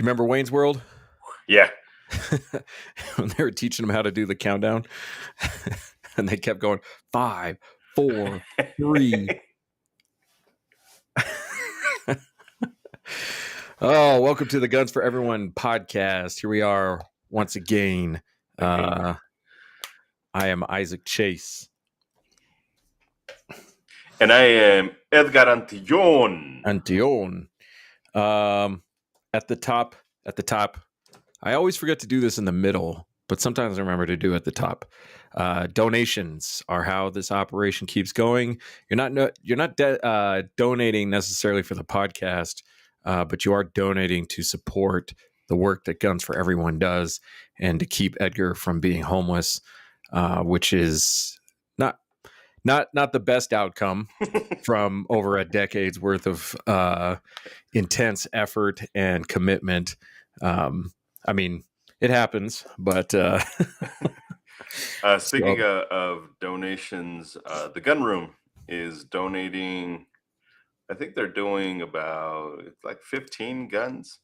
remember Wayne's World? Yeah. When they were teaching them how to do the countdown, and they kept going 5, 4, 3. Oh, welcome to the Guns for Everyone podcast. Here we are once again. I am Isaac Chase. And I am Edgar Antillon. At the top, I always forget to do this in the middle, but sometimes I remember to do at the top. Donations are how this operation keeps going. You're not donating necessarily for the podcast, but you are donating to support the work that Guns for Everyone does and to keep Edgar from being homeless, which is not the best outcome from over a decade's worth of intense effort and commitment. I mean, it happens, but speaking of donations, the Gun Room is donating. I think they're doing about 15 guns.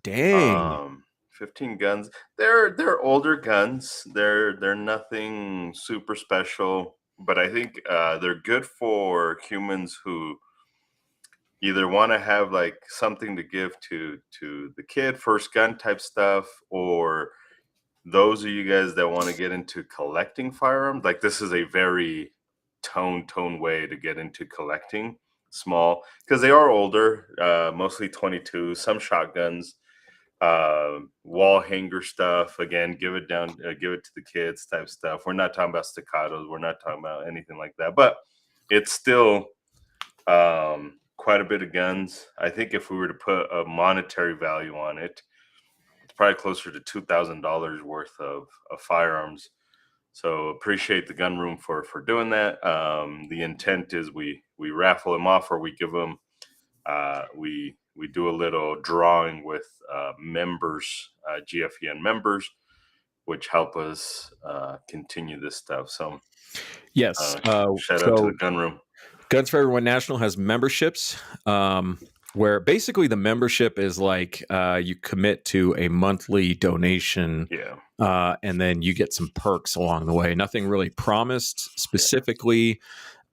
Dang. 15 guns. They're older guns. They're nothing super special, but I think they're good for humans who either want to have something to give to the kid, first gun type stuff, or those of you guys that want to get into collecting firearms. Like, this is a very tone way to get into collecting small, because they are older, mostly 22, some shotguns, wall hanger stuff. Again, give it to the kids type stuff. We're not talking about staccatos. We're not talking about anything like that, but it's still quite a bit of guns. I think if we were to put a monetary value on it, it's probably closer to $2,000 worth of firearms. So appreciate the Gun Room for doing that. The intent is we raffle them off, or we give them, we do a little drawing with members, GFEN members, which help us continue this stuff. So yes, shout out to the Gun Room. Guns for Everyone National has memberships, where basically the membership is like you commit to a monthly donation, and then you get some perks along the way. Nothing really promised specifically,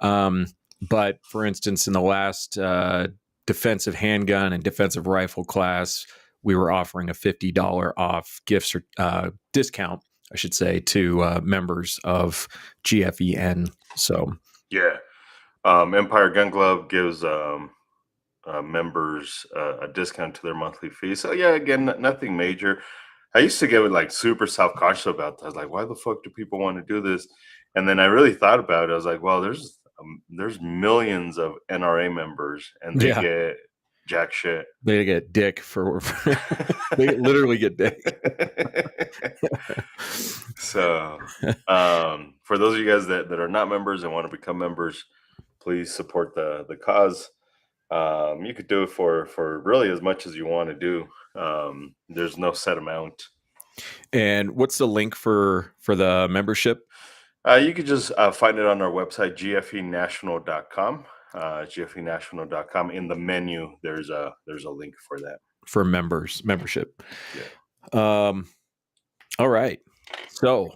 but for instance, in the last defensive handgun and defensive rifle class, we were offering a $50 off gift discount, I should say, to members of GFEN. So yeah. Empire Gun Club gives members a discount to their monthly fee. So yeah, again, nothing major. I used to get super self-conscious about that. I was like, why the fuck do people want to do this? And then I really thought about it. I was like, well, there's millions of NRA members, and they get jack shit. They get dick for they literally get dick. So for those of you guys that are not members and want to become members, please support the cause. You could do it for really as much as you want to do. There's no set amount. And what's the link for the membership? You could just find it on our website, gfenational.com. gfenational.com. In the menu, there's a link for that. For membership. Yeah. All right. So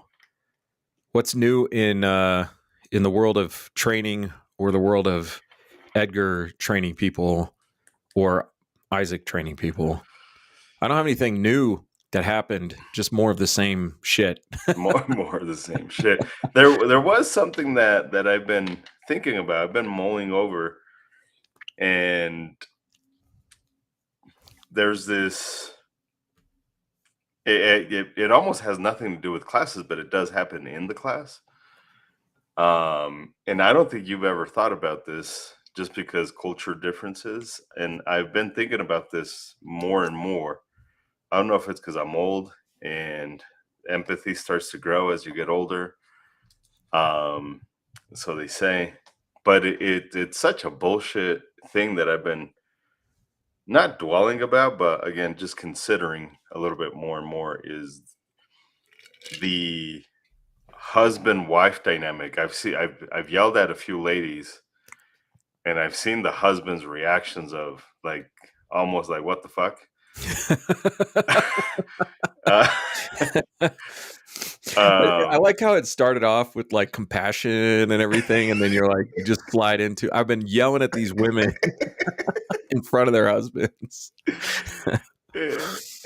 what's new in the world of training, or the world of Edgar training people, or Isaac training people? I don't have anything new that happened, just more of the same shit. more of the same shit. There was something that I've been thinking about. I've been mulling over, and there's this. It almost has nothing to do with classes, but it does happen in the class. And I don't think you've ever thought about this, just because culture differences. And I've been thinking about this more and more. I don't know if it's because I'm old and empathy starts to grow as you get older. So they say, but it's such a bullshit thing that I've been not dwelling about, but again, just considering a little bit more and more, is the husband-wife dynamic. I've yelled at a few ladies, and I've seen the husband's reactions of almost like, what the fuck? uh, I um, like how it started off with like compassion and everything, and then you're like, you just slide into. I've been yelling at these women in front of their husbands.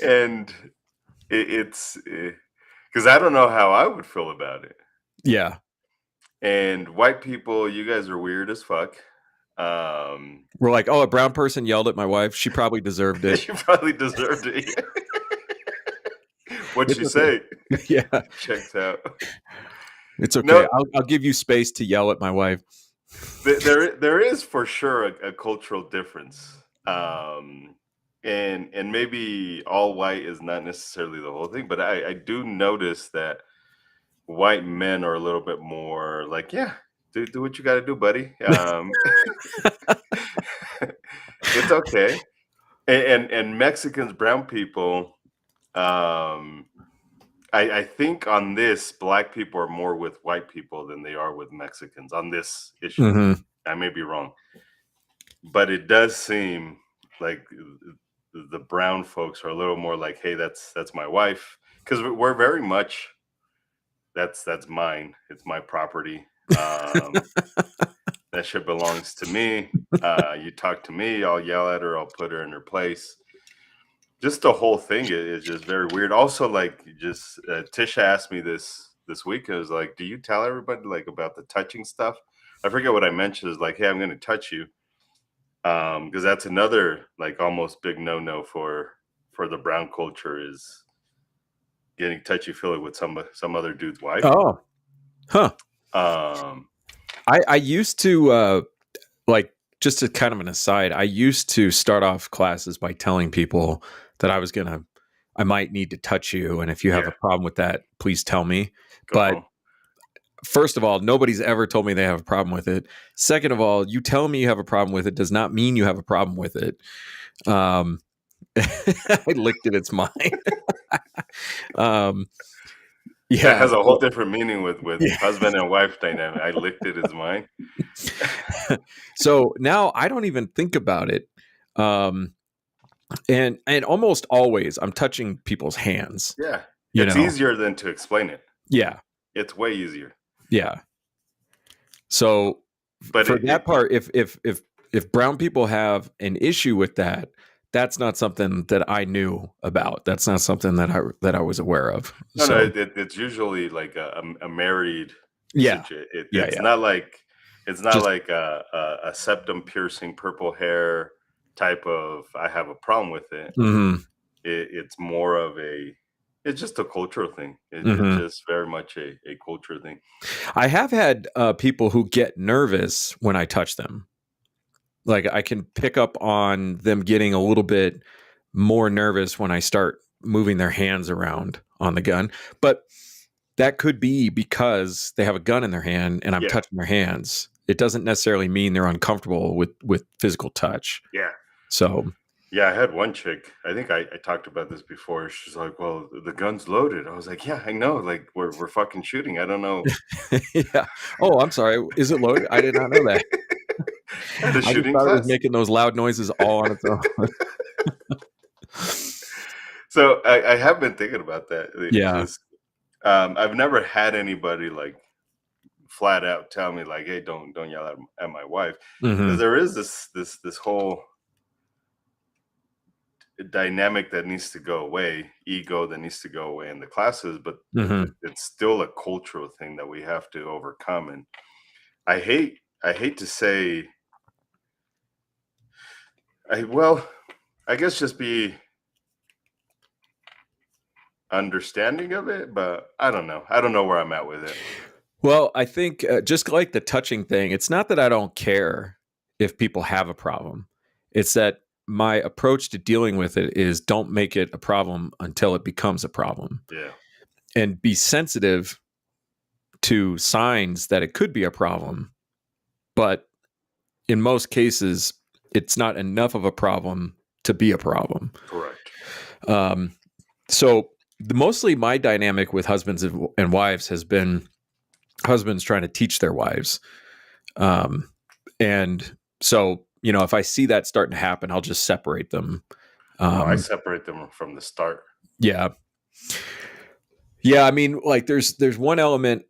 and it's because I don't know how I would feel about it. Yeah, And white people, you guys are weird as fuck. Um, we're like, oh, a brown person yelled at my wife. She probably deserved it. you probably deserved it. What'd It's she okay. say? Yeah, Checked out. it's okay. No, I'll give you space to yell at my wife. there is for sure a cultural difference. And maybe all white is not necessarily the whole thing, but I do notice that white men are a little bit more like, yeah, do what you got to do, buddy. It's okay. And Mexicans, brown people, um, I think on this, black people are more with white people than they are with Mexicans on this issue. Hmm. I may be wrong, but it does seem like the brown folks are a little more like, hey, that's my wife, because we're very much that's mine. It's my property. That shit belongs to me. You talk to me, I'll yell at her, I'll put her in her place. Just the whole thing is just very weird. Also, like, just Tisha asked me this week. I was like, "Do you tell everybody like about the touching stuff?" I forget what I mentioned. Is like, "Hey, I'm going to touch you," because that's another like almost big no for the brown culture is getting touchy feely with some other dude's wife. Oh, huh. Um, I used to like, just as kind of an aside, I used to start off classes by telling people that I might need to touch you, and if you have yeah, a problem with that, please tell me. go But home. first of all, nobody's ever told me they have a problem with it. Second of all, you telling me you have a problem with it does not mean you have a problem with it. Um, I licked it; it's mine. um, That yeah, has a whole so, different meaning with yeah. husband and wife dynamic. I licked it as mine. So now I don't even think about it. Um, and almost always I'm touching people's hands, Yeah, you it's know. easier than to explain it. Yeah, It's way easier. yeah. So But for it that part, if brown people have an issue with that, that's not something that I knew about. That's not something that I was aware of. no, no, So it's usually like a married yeah, situation. yeah, It's yeah. not like it's not Just like a septum piercing purple hair type of I have a problem with it. hmm. It's more of a it's just a cultural thing. It's Hmm. just very much a culture thing. I have had people who get nervous when I touch them. Like I can pick up on them getting a little bit more nervous when I start moving their hands around on the gun. But that could be because they have a gun in their hand and I'm Yeah, touching their hands. It doesn't necessarily mean they're uncomfortable with physical touch. yeah. So Yeah, I had one chick. I think I talked about this before. She's like, "Well, the gun's loaded." I was like, "Yeah, I know. Like, we're fucking shooting. I don't know." yeah. Oh, I'm sorry. Is it loaded? I did not know that. At a I just shooting thought it was class. making those loud noises all on its own. So I have been thinking about that. Yeah. Just I've never had anybody like flat out tell me like, "Hey, don't yell at my wife," because Hmm. there is this whole dynamic that needs to go away, ego that needs to go away in the classes, but Hmm. it's still a cultural thing that we have to overcome. And I hate to say, I guess just be understanding of it, but I don't know. I don't know where I'm at with it. Well, I think just like the touching thing, it's not that I don't care if people have a problem. It's that my approach to dealing with it is don't make it a problem until it becomes a problem Yeah, and be sensitive to signs that it could be a problem. But in most cases, it's not enough of a problem to be a problem. correct. Um, so, mostly my dynamic with husbands and wives has been husbands trying to teach their wives. And so, if I see that starting to happen, I'll just separate them. Oh, I Um, separate them from the start. yeah, yeah. I mean, like there's one element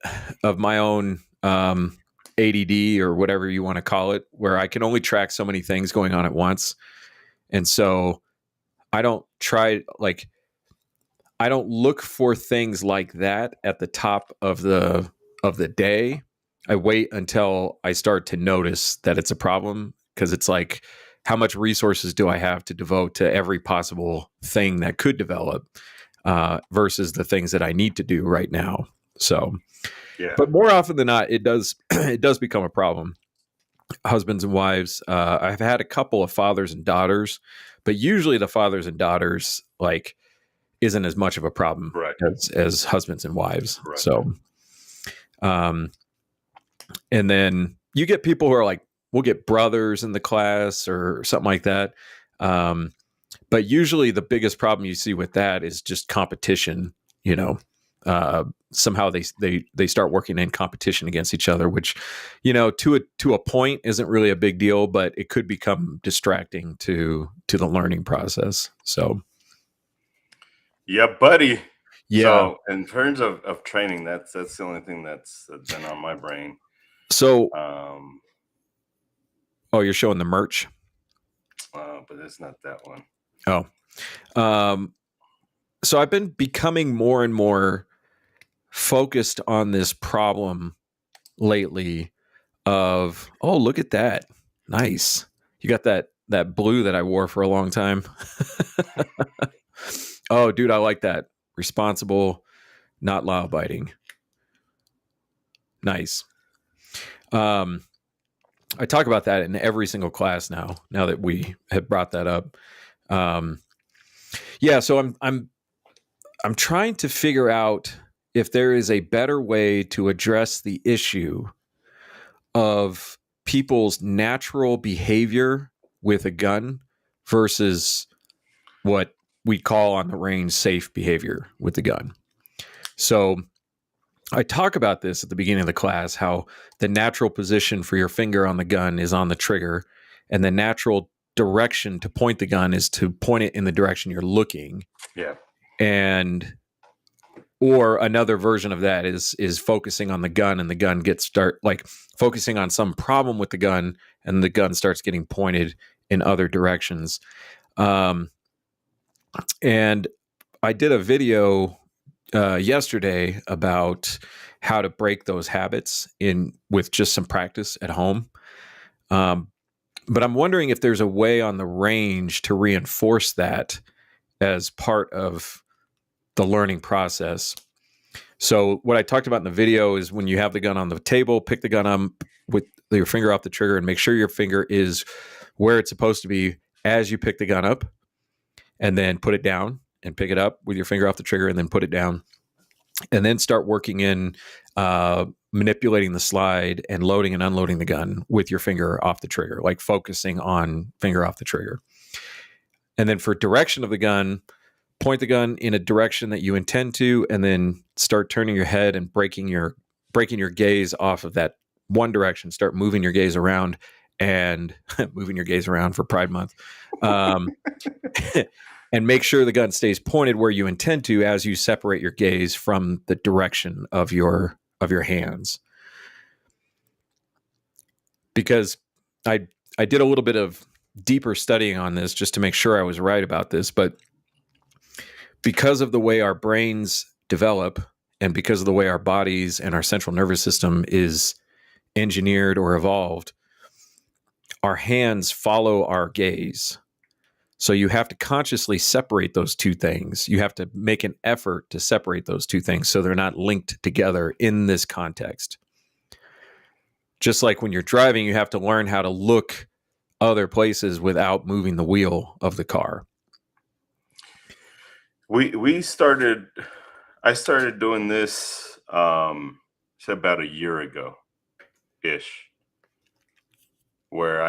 of my own ADD or whatever you want to call it, where I can only track so many things going on at once, and so I don't try like I don't look for things like that at the top of the day. I wait until I start to notice that it's a problem, because it's like, how much resources do I have to devote to every possible thing that could develop, versus the things that I need to do right now. So, Yeah. but more often than not, it does it does become a problem. Husbands and wives. I've had a couple of fathers and daughters, but usually the fathers and daughters like isn't as much of a problem Correct. as husbands and wives. Correct. So, um, and then you get people who are like, we'll get brothers in the class or something like that. Um, but usually the biggest problem you see with that is just competition. You know, somehow they start working in competition against each other, which, to a point isn't really a big deal, but it could become distracting to the learning process. So, Yeah, buddy. yeah. So in terms of training, that's the only thing that's been on my brain. So, Um, oh, you're showing the merch. but it's not that one. Oh, um, so I've been becoming more and more focused on this problem lately of, oh, look at that. Nice. You got that blue that I wore for a long time. Oh, dude, I like that. Responsible, not law biting. Nice. Um, I talk about that in every single class now that we have brought that up. Um, yeah, so I'm trying to figure out if there is a better way to address the issue of people's natural behavior with a gun versus what we call on the range safe behavior with the gun. So I talk about this at the beginning of the class, how the natural position for your finger on the gun is on the trigger, and the natural direction to point the gun is to point it in the direction you're looking. Yeah. And or another version of that is focusing on the gun, and the gun gets start like focusing on some problem with the gun, and the gun starts getting pointed in other directions. And I did a video yesterday about how to break those habits in with just some practice at home. um, but I'm wondering if there's a way on the range to reinforce that as part of the learning process. So what I talked about in the video is, when you have the gun on the table, pick the gun up with your finger off the trigger and make sure your finger is where it's supposed to be as you pick the gun up, and then put it down and pick it up with your finger off the trigger and then put it down, and then start working in manipulating the slide and loading and unloading the gun with your finger off the trigger, like focusing on finger off the trigger. And then for direction of the gun, point the gun in a direction that you intend to, and then start turning your head and breaking your gaze off of that one direction. Start moving your gaze around and moving your gaze around for Pride Month. Um, and make sure the gun stays pointed where you intend to as you separate your gaze from the direction of your hands. Because I did a little bit of deeper studying on this just to make sure I was right about this, but because of the way our brains develop, and because of the way our bodies and our central nervous system is engineered or evolved, our hands follow our gaze. So you have to consciously separate those two things. You have to make an effort to separate those two things so they're not linked together in this context. Just like when you're driving, you have to learn how to look other places without moving the wheel of the car. We started. I started doing this about a year ago ish, where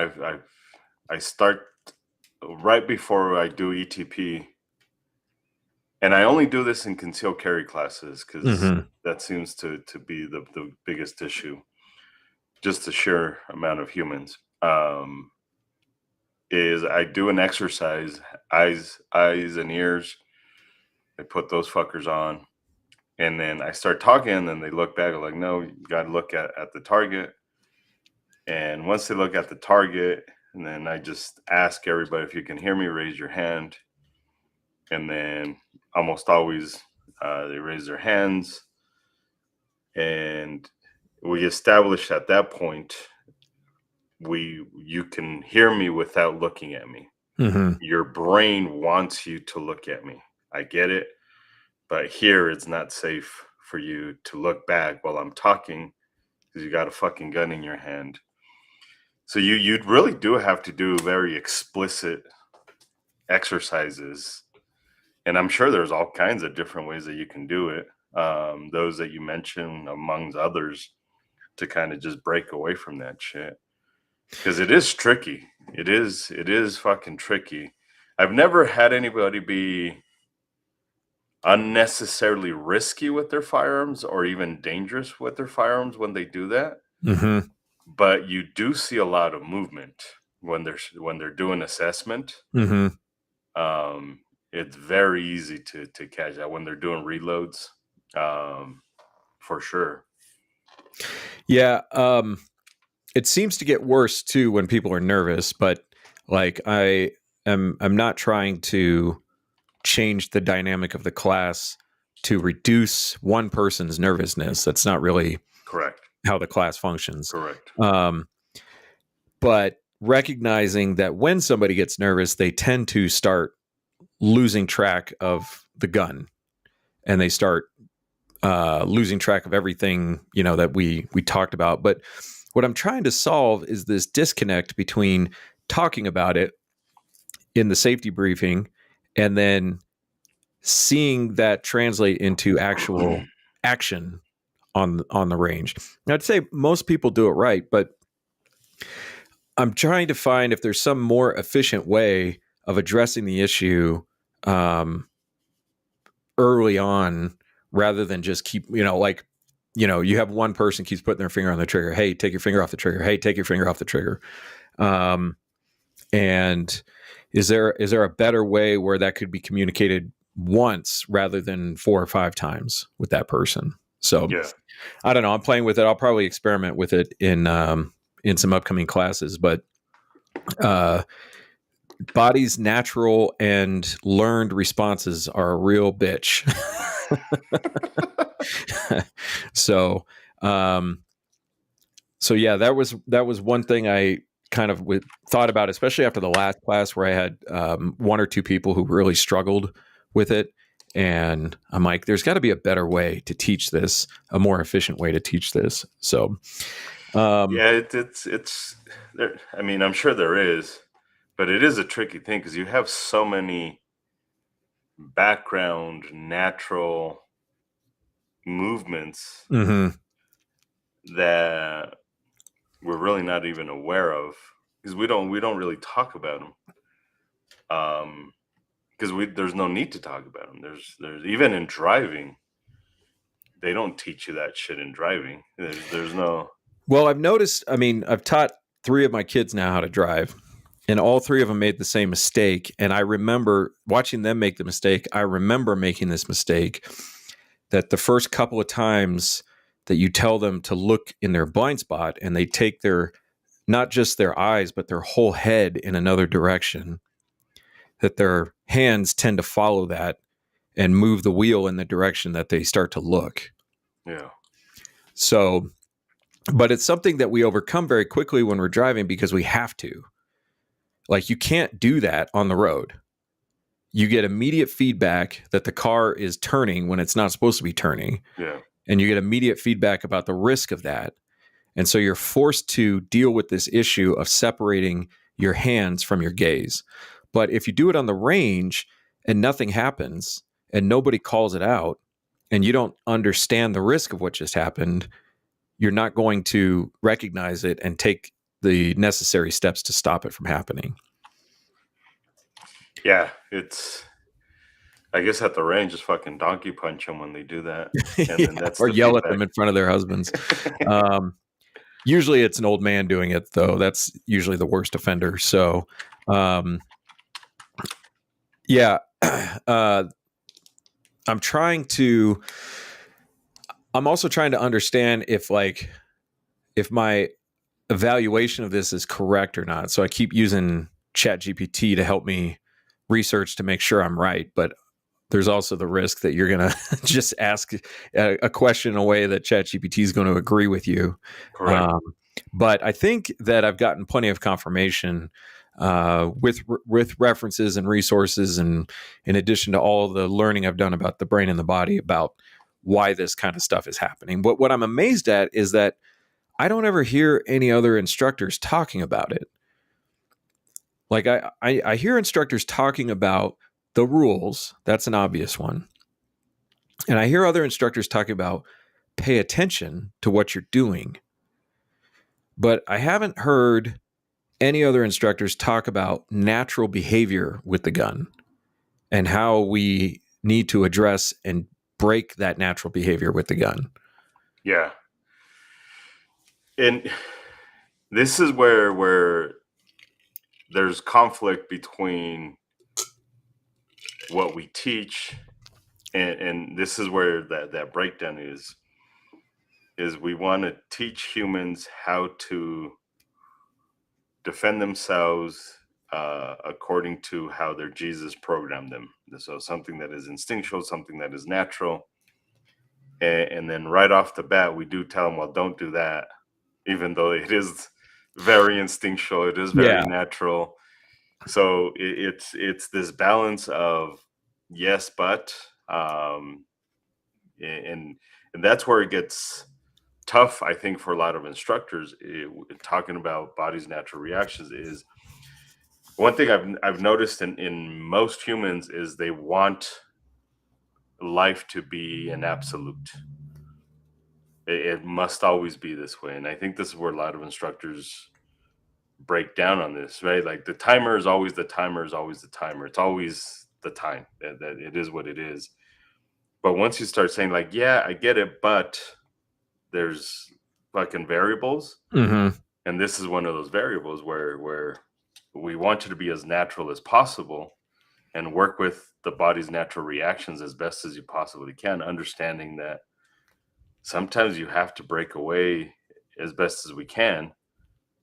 I start right before I do ETP, and I only do this in concealed carry classes because Mm-hmm. that seems to be the biggest issue, just the sheer amount of humans. is I do an exercise, eyes and ears. I put those fuckers on, and then I start talking, and then they look back, I'm like, no, you got to look at the target. And once they look at the target, and then I just ask everybody, if you can hear me, raise your hand. And then almost always they raise their hands, and we establish at that point you can hear me without looking at me. Mm-hmm. Your brain wants you to look at me. I get it, but here it's not safe for you to look back while I'm talking because you got a fucking gun in your hand. So you'd really do have to do very explicit exercises, and I'm sure there's all kinds of different ways that you can do it. Those that you mentioned, amongst others, to kind of just break away from that shit, because it is tricky. It is fucking tricky. I've never had anybody be unnecessarily risky with their firearms or even dangerous with their firearms when they do that. Mm-hmm. But you do see a lot of movement when they're doing assessment. Mm-hmm. It's very easy to catch that when they're doing reloads, for sure. Yeah. It seems to get worse too when people are nervous, but like I'm not trying to change the dynamic of the class to reduce one person's nervousness. That's not really Correct. how the class functions. Correct. But recognizing that when somebody gets nervous, they tend to start losing track of the gun, and they start losing track of everything, you know, that we talked about. But what I'm trying to solve is this disconnect between talking about it in the safety briefing and then seeing that translate into actual action on the range. Now, I'd say most people do it right, but I'm trying to find if there's some more efficient way of addressing the issue early on, rather than just keep, you have one person keeps putting their finger on the trigger. Hey, take your finger off the trigger. Hey, take your finger off the trigger. And is there a better way where that could be communicated once rather than 4 or 5 times with that person? So Yeah. I don't know. I'm playing with it. I'll probably experiment with it in some upcoming classes, but body's natural and learned responses are a real bitch. So yeah, that was one thing I kind of thought about, especially after the last class where I had 1 or 2 people who really struggled with it. And I'm like, there's got to be a better way to teach this, a more efficient way to teach this. So, Yeah, it's there. I mean, I'm sure there is, but it is a tricky thing because you have so many background natural movements mm-hmm. that we're really not even aware of because we don't really talk about them. Because there's no need to talk about them. There's even in driving, they don't teach you that shit in driving. There's no. Well, I've noticed, I mean, I've taught 3 of my kids now how to drive, and all 3 of them made the same mistake. And I remember watching them make the mistake. I remember making this mistake that the first couple of times that you tell them to look in their blind spot and they take not just their eyes, but their whole head in another direction, that their hands tend to follow that and move the wheel in the direction that they start to look. Yeah. So, but it's something that we overcome very quickly when we're driving because we have to. Like, you can't do that on the road. You get immediate feedback that the car is turning when it's not supposed to be turning. Yeah. And you get immediate feedback about the risk of that. And so you're forced to deal with this issue of separating your hands from your gaze. But if you do it on the range and nothing happens and nobody calls it out and you don't understand the risk of what just happened, you're not going to recognize it and take the necessary steps to stop it from happening. Yeah, I guess at the range, just fucking donkey punch them when they do that, and Yeah, then that's or the yell at feedback. them in front of their husbands. Usually it's an old man doing it, though. That's usually the worst offender. So, um, yeah, uh, I'm trying to. I'm also trying to understand if my evaluation of this is correct or not. So I keep using ChatGPT to help me research to make sure I'm right. But there's also the risk that you're going to just ask a question in a way that ChatGPT is going to agree with you. Correct. Um, but I think that I've gotten plenty of confirmation with references and resources, and in addition to all the learning I've done about the brain and the body, about why this kind of stuff is happening. But what I'm amazed at is that I don't ever hear any other instructors talking about it. Like I hear instructors talking about the rules. That's an obvious one. And I hear other instructors talking about pay attention to what you're doing. But I haven't heard any other instructors talk about natural behavior with the gun and how we need to address and break that natural behavior with the gun. Yeah. And this is where there's conflict between what we teach, and this is where that breakdown is we want to teach humans how to defend themselves according to how their Jesus programmed them. So something that is instinctual, something that is natural, and then right off the bat, we do tell them, well, don't do that, even though it is very instinctual, it is very Yeah. natural. So it's this balance of yes, but and and that's where it gets tough, I think, for a lot of instructors. Talking about body's natural reactions is one thing I've noticed in most humans is they want life to be an absolute. It must always be this way, and I think this is where a lot of instructors break down on this, right? Like the timer is always the timer is always the timer. It's always the time. That it is what it is. But once you start saying like, yeah, I get it, but there's fucking variables, Mm-hmm. and this is one of those variables where we want you to be as natural as possible and work with the body's natural reactions as best as you possibly can, understanding that sometimes you have to break away as best as we can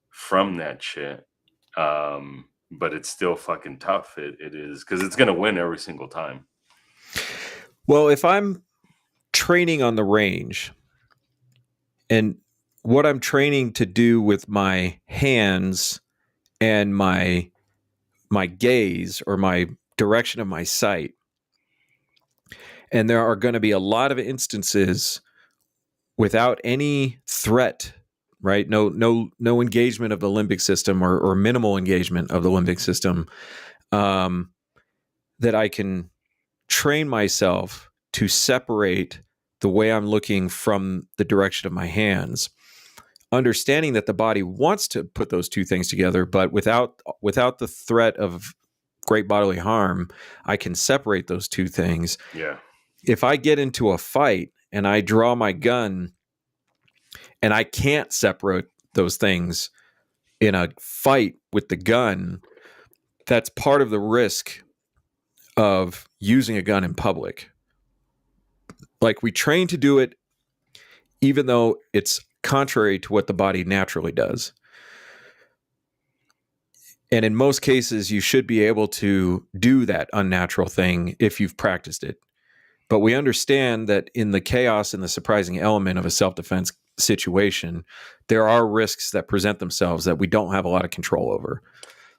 from that shit. But it's still fucking tough. It is because it's gonna win every single time. Well, if I'm training on the range and what I'm training to do with my hands and my gaze or my direction of my sight, and there are going to be a lot of instances without any threat, right? No engagement of the limbic system, or minimal engagement of the limbic system, um, that I can train myself to separate the way I'm looking from the direction of my hands, understanding that the body wants to put those two things together, but without the threat of great bodily harm, I can separate those two things. Yeah. If I get into a fight and I draw my gun and I can't separate those things in a fight with the gun, that's part of the risk of using a gun in public. Like, we train to do it even though it's contrary to what the body naturally does. And in most cases, you should be able to do that unnatural thing if you've practiced it. But we understand that in the chaos and the surprising element of a self-defense situation, there are risks that present themselves that we don't have a lot of control over.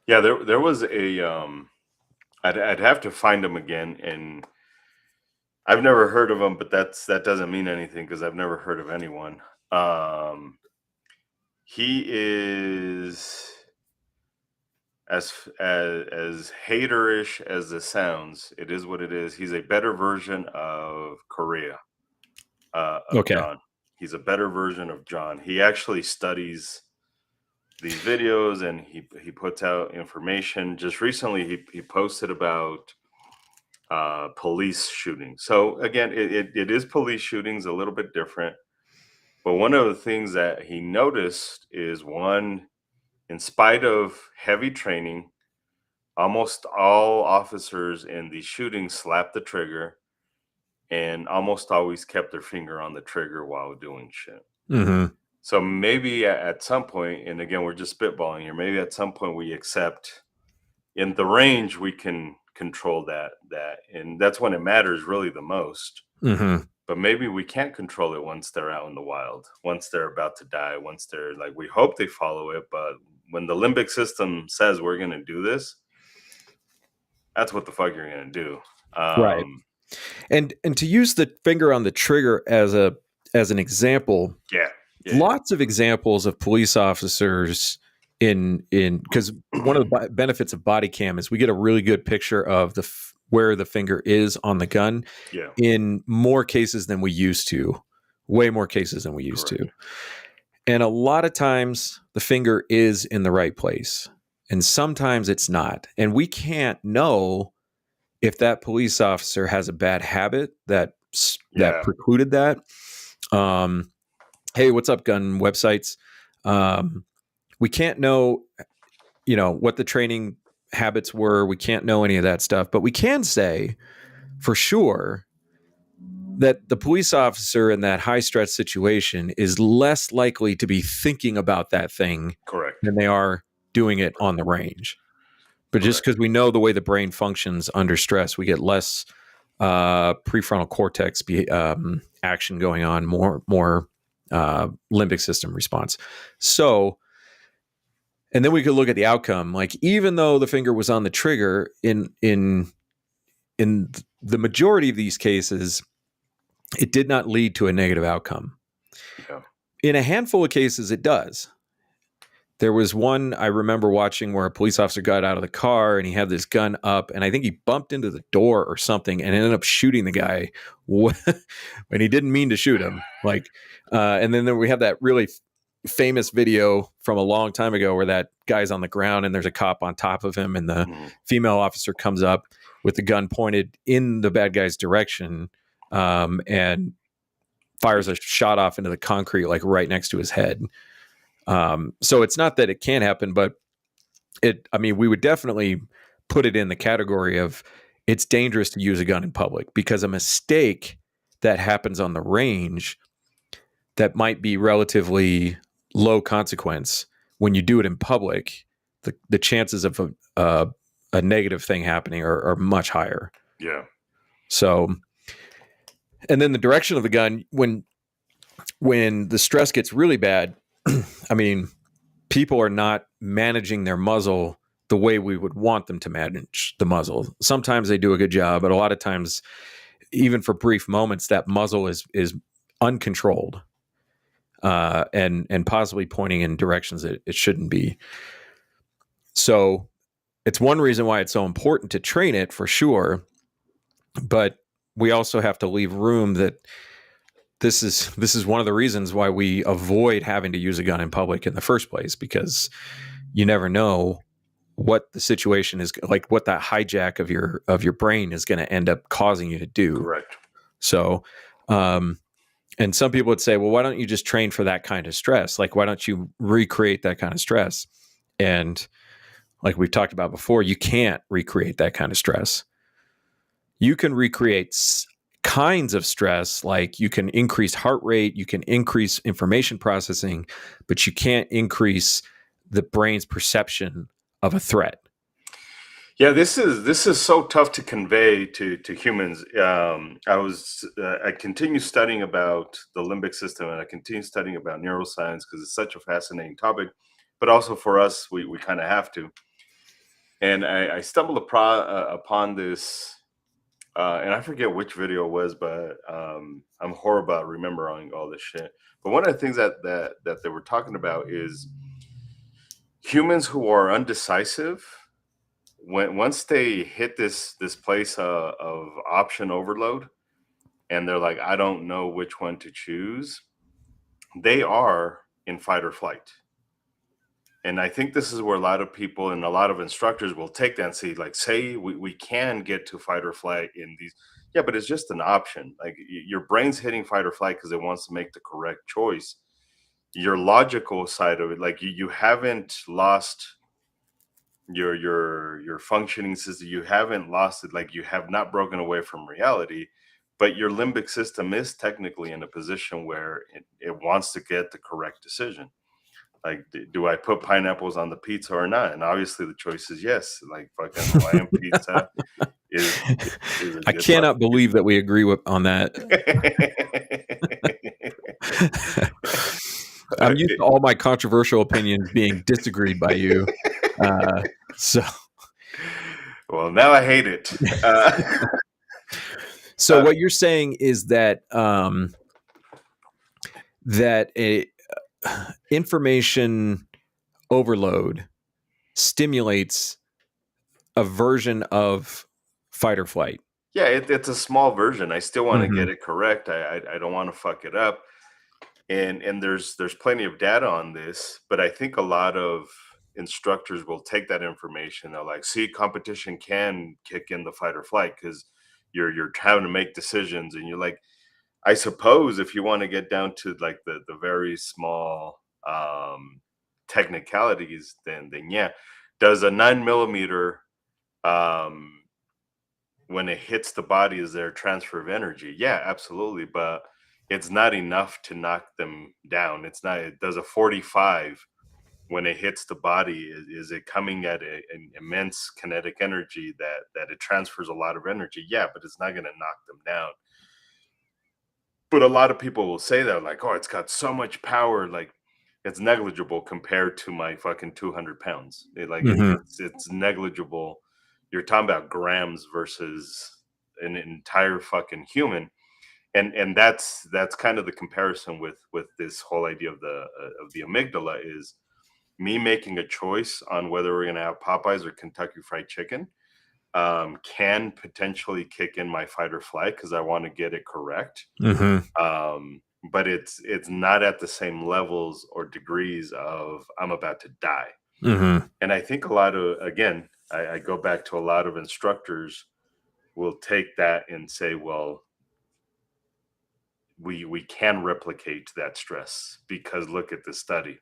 Yeah, there was a I'd have to find him again, and I've never heard of him, but that doesn't mean anything because I've never heard of anyone. Um he is as haterish as it sounds, it is what it is. He's a better version of Korea, of Okay. John. He's a better version of John. He actually studies these videos and he puts out information. Just recently, he posted about police shootings. So again, it is police shootings, a little bit different. But one of the things that he noticed is one, in spite of heavy training, almost all officers in the shooting slapped the trigger and almost always kept their finger on the trigger while doing shit. Mm-hmm. So maybe at some point, and again, we're just spitballing here, maybe at some point we accept in the range we can control that and that's when it matters really the most. Mm-hmm. But maybe we can't control it once they're out in the wild, once they're about to die, once they're like, we hope they follow it, but when the limbic system says we're going to do this, that's what the fuck you're going to do. Right. And to use the finger on the trigger as an example, Yeah, yeah, lots of examples of police officers in because one of the benefits of body cam is we get a really good picture of where the finger is on the gun yeah, in more cases than we used to, way more cases than we used to. correct. And a lot of times the finger is in the right place and sometimes it's not. And we can't know if that police officer has a bad habit that Yeah, precluded that. Um, hey, what's up, gun websites? Um, we can't know, what the training habits were. We can't know any of that stuff, but we can say for sure that the police officer in that high stress situation is less likely to be thinking about that thing correct, than they are doing it on the range. But just correct. because we know the way the brain functions under stress, we get less prefrontal cortex action going on, more limbic system response. So, and then we could look at the outcome. Like even though the finger was on the trigger, in the majority of these cases, it did not lead to a negative outcome. Yeah. In a handful of cases, it does. There was one I remember watching where a police officer got out of the car and he had this gun up, and I think he bumped into the door or something and ended up shooting the guy when he didn't mean to shoot him. And then we have that really famous video from a long time ago where that guy's on the ground and there's a cop on top of him, and the Mhm. female officer comes up with the gun pointed in the bad guy's direction, and fires a shot off into the concrete, like right next to his head. So it's not that it can't happen, but we would definitely put it in the category of it's dangerous to use a gun in public, because a mistake that happens on the range that might be relatively low consequence, when you do it in public, the chances of a negative thing happening are much higher. Yeah. So, and then the direction of the gun, when the stress gets really bad, I mean, people are not managing their muzzle the way we would want them to manage the muzzle. Sometimes they do a good job, but a lot of times, even for brief moments, that muzzle is uncontrolled, and possibly pointing in directions that it shouldn't be. So it's one reason why it's so important to train it, for sure. But we also have to leave room that this is one of the reasons why we avoid having to use a gun in public in the first place, because you never know what the situation is like, what that hijack of your brain is going to end up causing you to do. Correct. So, and some people would say, well, why don't you just train for that kind of stress? Like, why don't you recreate that kind of stress? And like we've talked about before, you can't recreate that kind of stress. You can recreate kinds of stress, like you can increase heart rate, you can increase information processing, but you can't increase the brain's perception of a threat. Yeah, this is so tough to convey to humans. I continue studying about the limbic system, and I continue studying about neuroscience because it's such a fascinating topic. But also for us, we kind of have to. And I stumbled upon this, and I forget which video it was, but I'm horrible about remembering all this shit. But one of the things that they were talking about is humans who are undecisive, when once they hit this place of option overload, and they're like, I don't know which one to choose, they are in fight or flight. And I think this is where a lot of people and a lot of instructors will take that and see, like, say we can get to fight or flight in these. Yeah, but it's just an option. Like your brain's hitting fight or flight because it wants to make the correct choice. Your logical side of it, like you haven't lost your functioning system. You haven't lost it. Like you have not broken away from reality, but your limbic system is technically in a position where it wants to get the correct decision. Like, do I put pineapples on the pizza or not? And obviously, the choice is yes. Like fucking Hawaiian pizza is is a I good fucking cannot believe pizza. that we agree on that. I'm used to all my controversial opinions being disagreed by you. So, Well, now I hate it. so what you're saying is that that a information overload stimulates a version of fight or flight. Yeah, it's a small version. I still want to Mm-hmm. get it correct. I don't want to fuck it up. And there's plenty of data on this, but I think a lot of instructors will take that information. They're like, see, competition can kick in the fight or flight because you're having to make decisions, and you're like, I suppose if you want to get down to like the very small technicalities, then yeah, does a 9 millimeter um when it hits the body, is there a transfer of energy? Yeah, absolutely. But it's not enough to knock them down. It's not, it does a 45 when it hits the body, is it coming at an immense kinetic energy that it transfers a lot of energy? Yeah, but it's not going to knock them down. But a lot of people will say that, like, oh, it's got so much power, like it's negligible compared to my fucking 200 pounds. Mm-hmm. It's negligible. You're talking about grams versus an entire fucking human. And that's kind of the comparison with this whole idea of the amygdala is me making a choice on whether we're going to have Popeyes or Kentucky Fried Chicken can potentially kick in my fight or flight because I want to get it correct. Mm-hmm. But it's not at the same levels or degrees of I'm about to die. Mm-hmm. And I think a lot of, again, I go back to a lot of instructors will take that and say, well, we can replicate that stress because look at the study.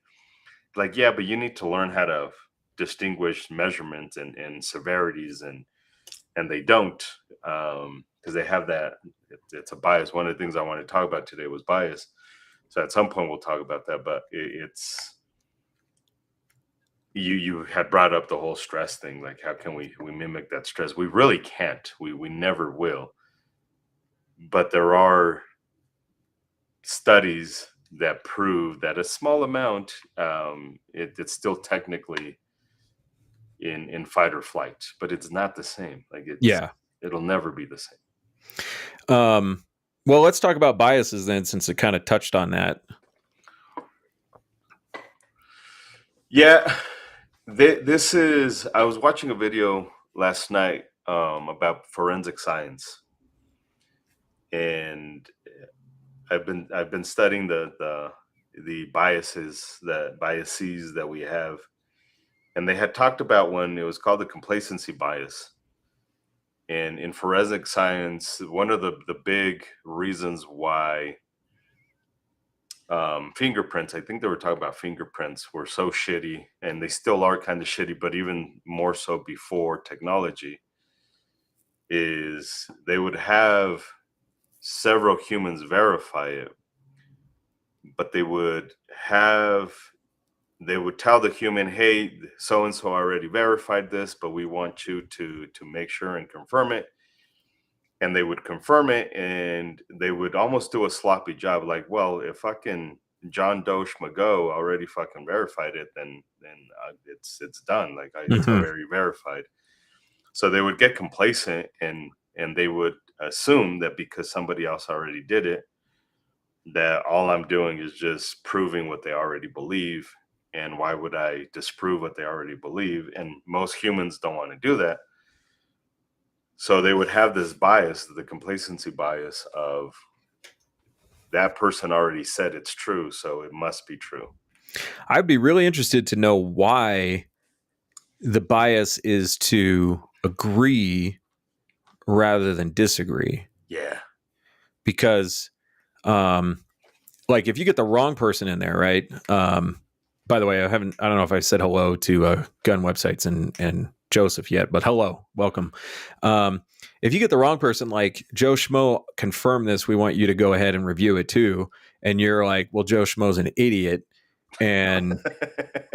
Like, yeah, but you need to learn how to distinguish measurements and severities, and they don't, because they have that, it's a bias. One of the things I want to talk about today was bias. So at some point we'll talk about that, but it's, you had brought up the whole stress thing. Like, how can we mimic that stress? We really can't. We never will. But there are studies that prove that a small amount, it's still technically in fight or flight, but it's not the same. Like Yeah. it'll never be the same. Well, let's talk about biases then, since it kind of touched on that. Yeah, this is. I was watching a video last night about forensic science, and I've been studying the biases that we have, and they had talked about one. It was called the complacency bias. And in forensic science, one of the big reasons why fingerprints, I think they were talking about fingerprints, were so shitty, and they still are kind of shitty, but even more so before technology, is they would have several humans verify it, but they would tell the human, hey, so and so already verified this, but we want you to make sure and confirm it. And they would confirm it, and they would almost do a sloppy job, like, well, if fucking John Doe Schmago already fucking verified it, then it's done. Like, it's Mm-hmm. already verified. So they would get complacent, and they would assume that because somebody else already did it, that all I'm doing is just proving what they already believe. And why would I disprove what they already believe? And most humans don't want to do that. So they would have this bias, the complacency bias of that person already said it's true, so it must be true. I'd be really interested to know why the bias is to agree rather than disagree. Yeah. because like if you get the wrong person in there, right? By the way, I don't know if I said hello to gun websites and Joseph yet, but hello, welcome. If you get the wrong person, like Joe Schmo confirmed this, we want you to go ahead and review it too. And you're like, well, Joe Schmo's an idiot. And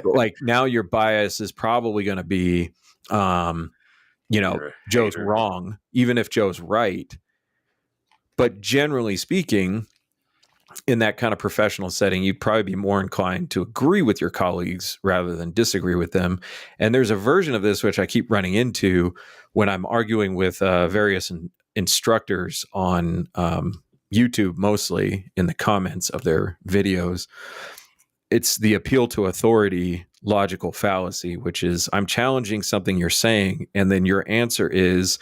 like now your bias is probably going to be, You're a Joe's hater. wrong, even if Joe's right. But generally speaking, in that kind of professional setting, you'd probably be more inclined to agree with your colleagues rather than disagree with them. And there's a version of this which I keep running into when I'm arguing with various instructors on YouTube, mostly in the comments of their videos. It's the appeal to authority logical fallacy, which is I'm challenging something you're saying, and then your answer is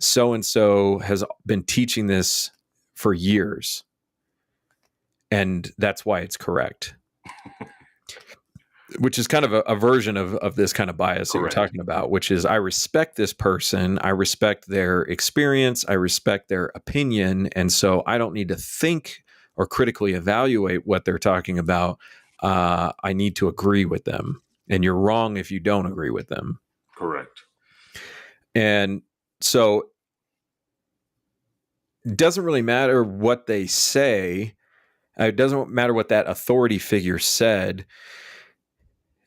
so and so has been teaching this for years and that's why it's correct, which is kind of a version of this kind of bias that you're Correct. talking about, which is I respect this person, I respect their experience, I respect their opinion, and so I don't need to think or critically evaluate what they're talking about. I need to agree with them, and you're wrong if you don't agree with them. Correct. And so it doesn't really matter what they say. It doesn't matter what that authority figure said.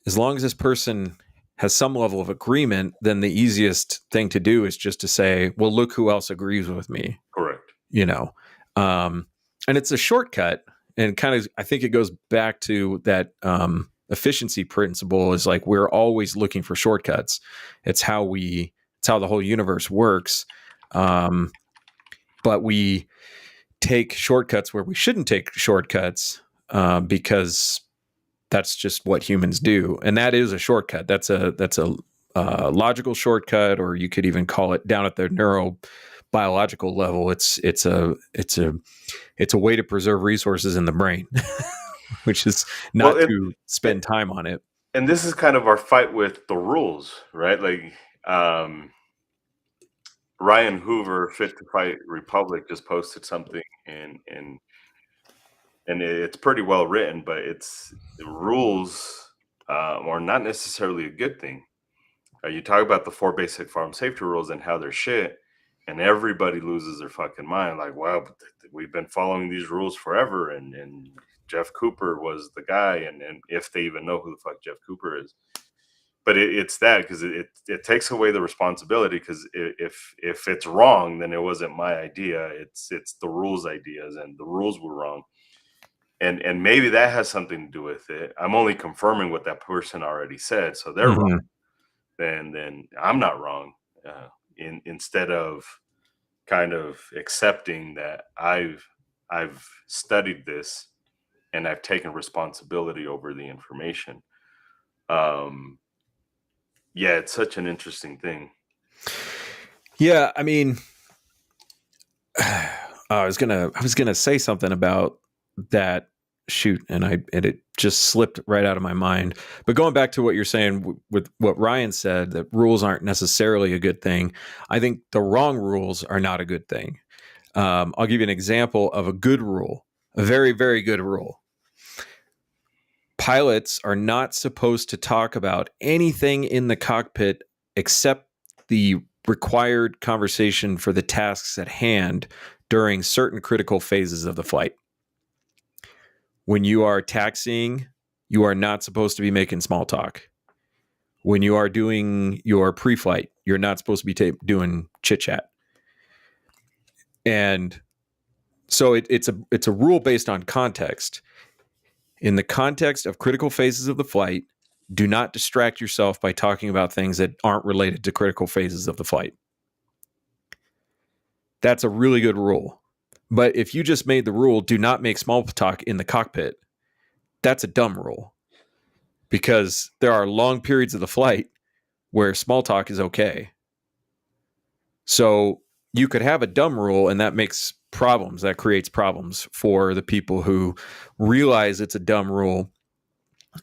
As long as this person has some level of agreement, then the easiest thing to do is just to say, well, look who else agrees with me, Correct. you know? And it's a shortcut. And kind of, I think it goes back to that efficiency principle is like, we're always looking for shortcuts. It's how the whole universe works. But we take shortcuts where we shouldn't take shortcuts because that's just what humans do, and that is a shortcut. That's a logical shortcut, or you could even call it down at the neurobiological level. It's a way to preserve resources in the brain, which is Well, not to spend time on it. and this is kind of our fight with the rules, right? Like um, Ryan Hoover, Fit to Fight Republic, just posted something, and it's pretty well written, but it's the rules are not necessarily a good thing. You talk about the four basic farm safety rules and how they're shit, and everybody loses their fucking mind. Like, wow, but we've been following these rules forever, and Jeff Cooper was the guy, and if they even know who the fuck Jeff Cooper is. But it's that because it takes away the responsibility because if it's wrong, then it wasn't my idea. It's the rules ideas, and the rules were wrong, and maybe that has something to do with it. I'm only confirming what that person already said, so they're wrong. Mm-hmm. Then I'm not wrong. Instead of kind of accepting that I've studied this and I've taken responsibility over the information. Um, yeah, it's such an interesting thing. Yeah, I mean, I was gonna say something about that. Shoot, and it just slipped right out of my mind. But going back to what you're saying with what Ryan said, that rules aren't necessarily a good thing. I think the wrong rules are not a good thing. I'll give you an example of a good rule, a very, very good rule. Pilots are not supposed to talk about anything in the cockpit except the required conversation for the tasks at hand during certain critical phases of the flight. When you are taxiing, you are not supposed to be making small talk. When you are doing your pre-flight, you're not supposed to be doing chit chat. And so it's a rule based on context. In the context of critical phases of the flight, do not distract yourself by talking about things that aren't related to critical phases of the flight. That's a really good rule. But if you just made the rule, do not make small talk in the cockpit, that's a dumb rule. Because there are long periods of the flight where small talk is okay. So you could have a dumb rule, and that makes problems. That creates problems for the people who realize it's a dumb rule,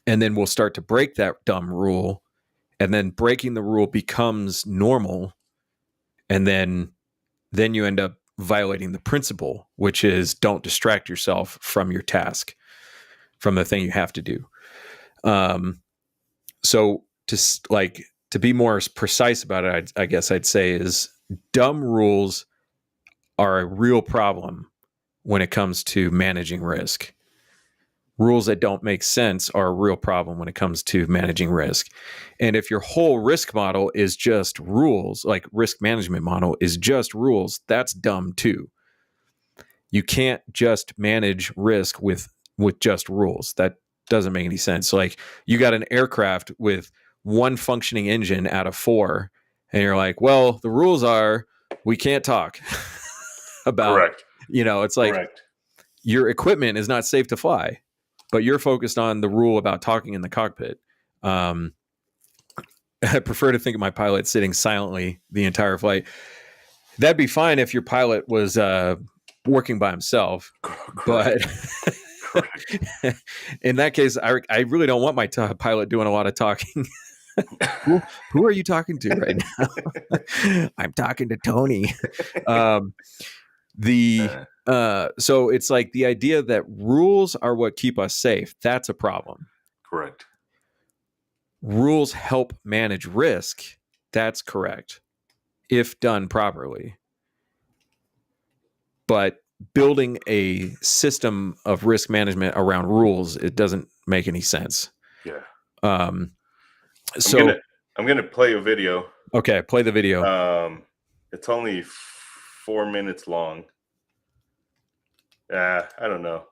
and then will start to break that dumb rule, and then breaking the rule becomes normal, and then you end up violating the principle, which is don't distract yourself from your task, from the thing you have to do. So to be more precise about it, I guess I'd say is dumb rules are a real problem when it comes to managing risk. Rules that don't make sense are a real problem when it comes to managing risk. And if your whole risk model is just rules, like risk management model is just rules, that's dumb too. You can't just manage risk with just rules. That doesn't make any sense. Like you got an aircraft with one functioning engine out of 4, and you're like, well, the rules are we can't talk about, Correct. It's like Correct. Your equipment is not safe to fly, but you're focused on the rule about talking in the cockpit. I prefer to think of my pilot sitting silently the entire flight. That'd be fine if your pilot was working by himself. Correct. But in that case, I really don't want my pilot doing a lot of talking. Who are you talking to right now? I'm talking to Tony. So it's like the idea that rules are what keep us safe. That's a problem. Correct. Rules help manage risk. That's correct, if done properly. But building a system of risk management around rules, it doesn't make any sense. Yeah. So I'm gonna play a video. Okay, play the video. It's only 4 minutes long. I don't know.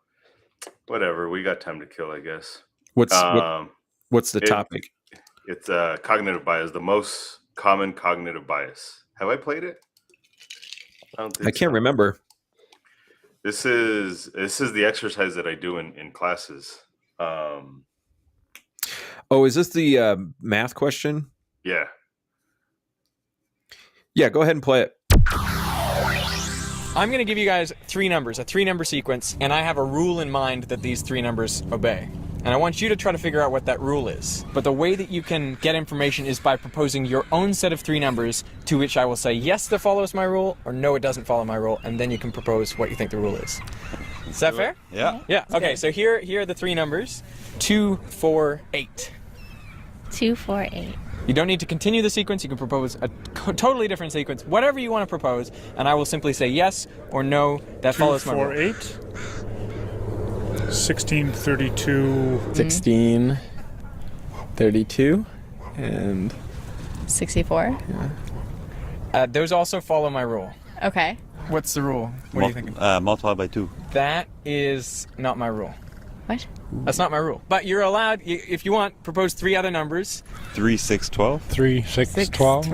Whatever. We got time to kill, I guess. What's the topic? It's cognitive bias, the most common cognitive bias. Have I played it? I can't remember. This is the exercise that I do in classes. Is this the math question? Yeah. Yeah, go ahead and play it. I'm going to give you guys 3 numbers, a 3-number sequence, and I have a rule in mind that these 3 numbers obey. And I want you to try to figure out what that rule is. But the way that you can get information is by proposing your own set of 3 numbers, to which I will say, yes, that follows my rule, or no, it doesn't follow my rule, and then you can propose what you think the rule is. Is that fair? Yeah. Yeah. Okay, so here are the 3 numbers. 2, 4, 8. 2, 4, 8. You don't need to continue the sequence. You can propose a totally different sequence, whatever you want to propose, and I will simply say yes or no. That follows my rule. 2, 4, 8. 16, 32. 16, 32, and 64. yeah. Those also follow my rule. Okay. What's the rule? What are you thinking? Multiply by 2. That is not my rule. What? That's not my rule. But you're allowed, if you want, propose 3 other numbers. 3, 6, 12. 3, 6, 12.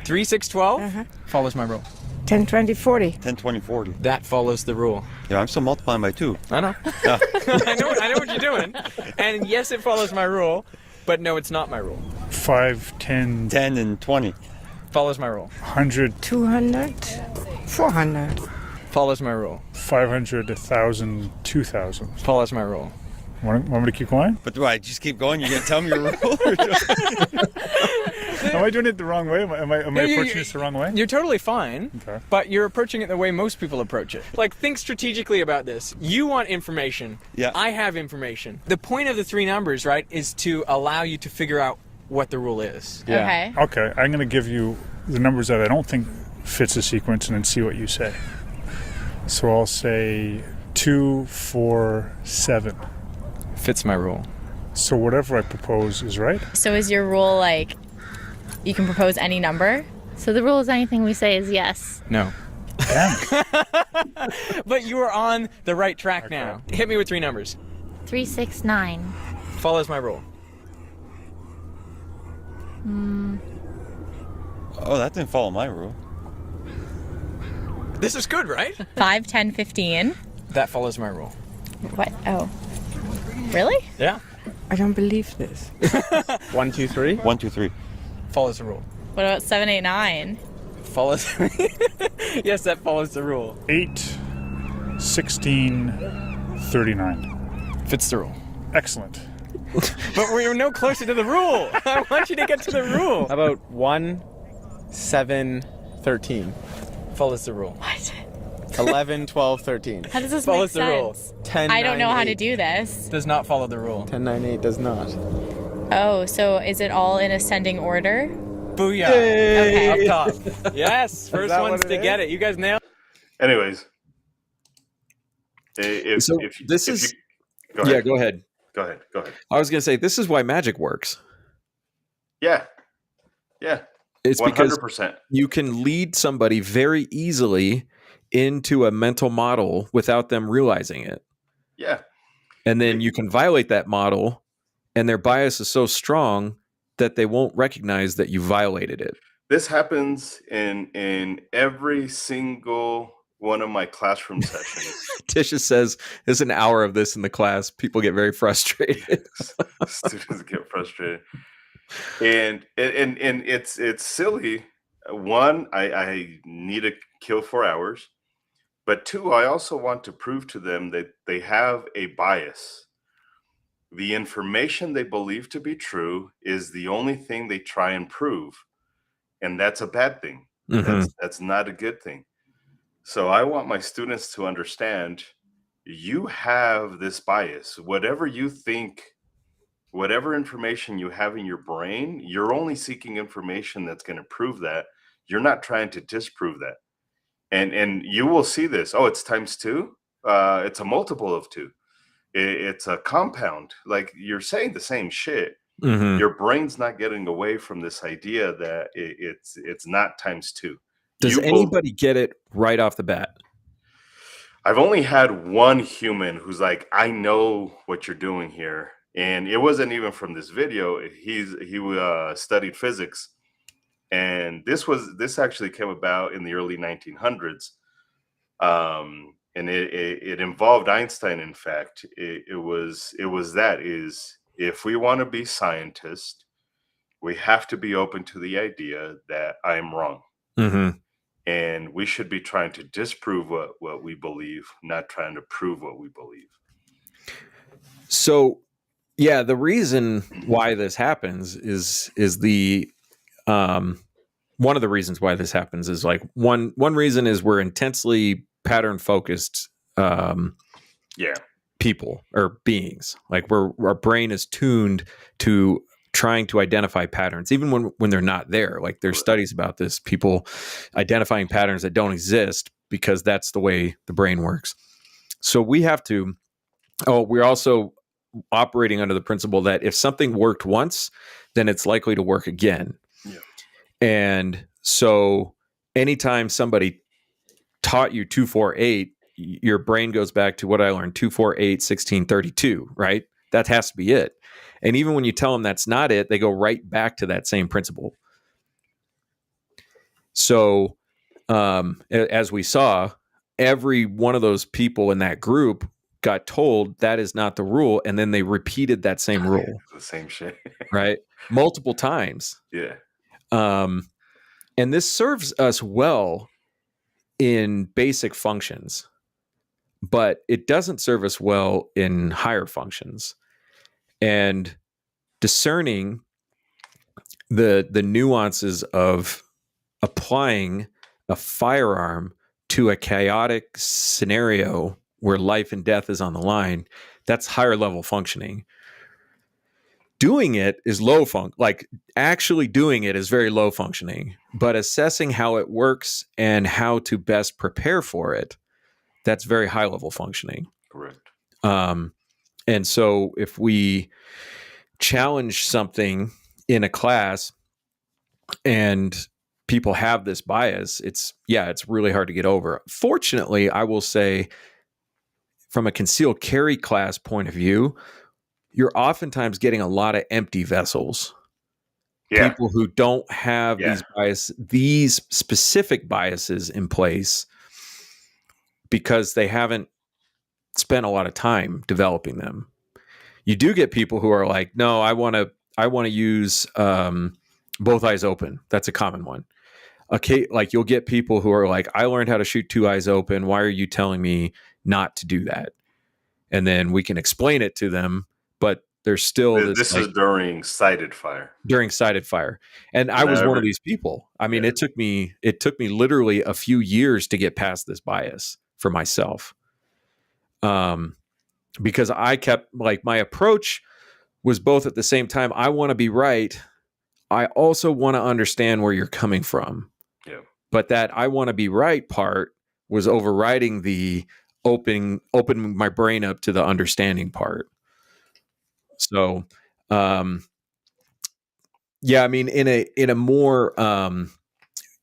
3, 6, 12 follows my rule. 10, 20, 40. 10, 20, 40. That follows the rule. Yeah, I'm still multiplying by 2. I know. Yeah. I know what you're doing. And yes, it follows my rule, but no, it's not my rule. 5, 10, 10 and 20. Follows my rule. 100, 200, 400. Follows my rule. 500, 1,000, 2,000. Follows my rule. Want me to keep going? But do I just keep going? You're going to tell me your rule? Am I doing it the wrong way? Am I approaching this the wrong way? You're totally fine, Okay. but you're approaching it the way most people approach it. Like, think strategically about this. You want information. Yeah. I have information. The point of the 3 numbers, right, is to allow you to figure out what the rule is. Yeah. Okay. Okay, I'm going to give you the numbers that I don't think fits the sequence and then see what you say. So I'll say 2, 4, 7. Fits my rule. So whatever I propose is right? So is your rule like you can propose any number? So the rule is anything we say is yes. No. Damn. But you are on the right track now. Hit me with 3 numbers. 3, 6, 9. Follows my rule. Oh, that didn't follow my rule. This is good, right? 5, 10, 15. That follows my rule. What? Oh. Really? Yeah. I don't believe this. 1, 2, 3. 1, 2, 3. Follows the rule. What about 7, 8, 9? Follows. Yes, that follows the rule. 8, 16, 39. Fits the rule. Excellent. But we're no closer to the rule. I want you to get to the rule. How about 1, 7, 13? Follows the rule. What? 11, 12, 13. How does this Follows make the rule. sense? 10, I don't know 9, how to 8. do this. Does not follow the rule. 10, 9, 8 does not. Oh, so is it all in ascending order? Booyah. Okay. Up top. Yes, first that ones what to it get it. You guys nailed Anyways, if So if, this if is you, go ahead. yeah. Go ahead. Go ahead. Go ahead. I was gonna say this is why magic works. Yeah. It's 100%. because you can lead somebody very easily into a mental model without them realizing it. Yeah. And then you can violate that model, and their bias is so strong that they won't recognize that you violated it. This happens in every single one of my classroom sessions. Tisha says there's an hour of this in the class. People get very frustrated. Students get frustrated, and it's silly. One, I need to kill 4 hours, but two, I also want to prove to them that they have a bias. The information they believe to be true is the only thing they try and prove, and that's a bad thing. That's not a good thing. So I want my students to understand you have this bias. Whatever you think, whatever information you have in your brain, you're only seeking information that's going to prove that. You're not trying to disprove that. And you will see this. Oh, it's times 2. It's a multiple of 2. It's a compound. Like, you're saying the same shit. Your brain's not getting away from this idea that it's not times 2. Does anybody get it right off the bat? I've only had one human who's like, I know what you're doing here. And it wasn't even from this video. He studied physics. And this actually came about in the early 1900s. And it involved Einstein. In fact, it was if we want to be scientists, we have to be open to the idea that I'm wrong. And we should be trying to disprove what we believe, not trying to prove what we believe. So, yeah, the reason why this happens is the one of the reasons why this happens is like one reason is we're intensely pattern focused people or beings. Like our brain is tuned to trying to identify patterns, even when they're not there. Like there's studies about this, people identifying patterns that don't exist because that's the way the brain works. So we have to, we're also operating under the principle that if something worked once, then it's likely to work again. Yeah. And so anytime somebody taught you 2, 4, 8, your brain goes back to what I learned, 2, 4, 8, 16, 32, right? That has to be it. And even when you tell them that's not it, they go right back to that same principle. So as we saw, every one of those people in that group got told that is not the rule. And then they repeated that same rule. The same shit. Right? Multiple times. Yeah. And this serves us well in basic functions, but it doesn't serve us well in higher functions. And discerning the nuances of applying a firearm to a chaotic scenario where life and death is on the line, that's higher level functioning. Doing it is low like actually doing it is very low functioning, but assessing how it works and how to best prepare for it, that's very high level functioning. Correct. And so if we challenge something in a class and people have this bias, it's really hard to get over. Fortunately, I will say from a concealed carry class point of view, you're oftentimes getting a lot of empty vessels. Yeah. People who don't have these specific biases in place because they haven't spent a lot of time developing them. You do get people who are like, no, I want to use both eyes open. That's a common one. Okay, like you'll get people who are like, I learned how to shoot 2 eyes open. Why are you telling me not to do that? And then we can explain it to them, but there's still this is during sighted fire. During sighted fire. And I was one of these people. I mean, it took me literally a few years to get past this bias. for myself. Because I kept like my approach was both at the same time, I want to be right. I also want to understand where you're coming from. Yeah. But that I want to be right part was overriding the opening my brain up to the understanding part. So, yeah, I mean, in a more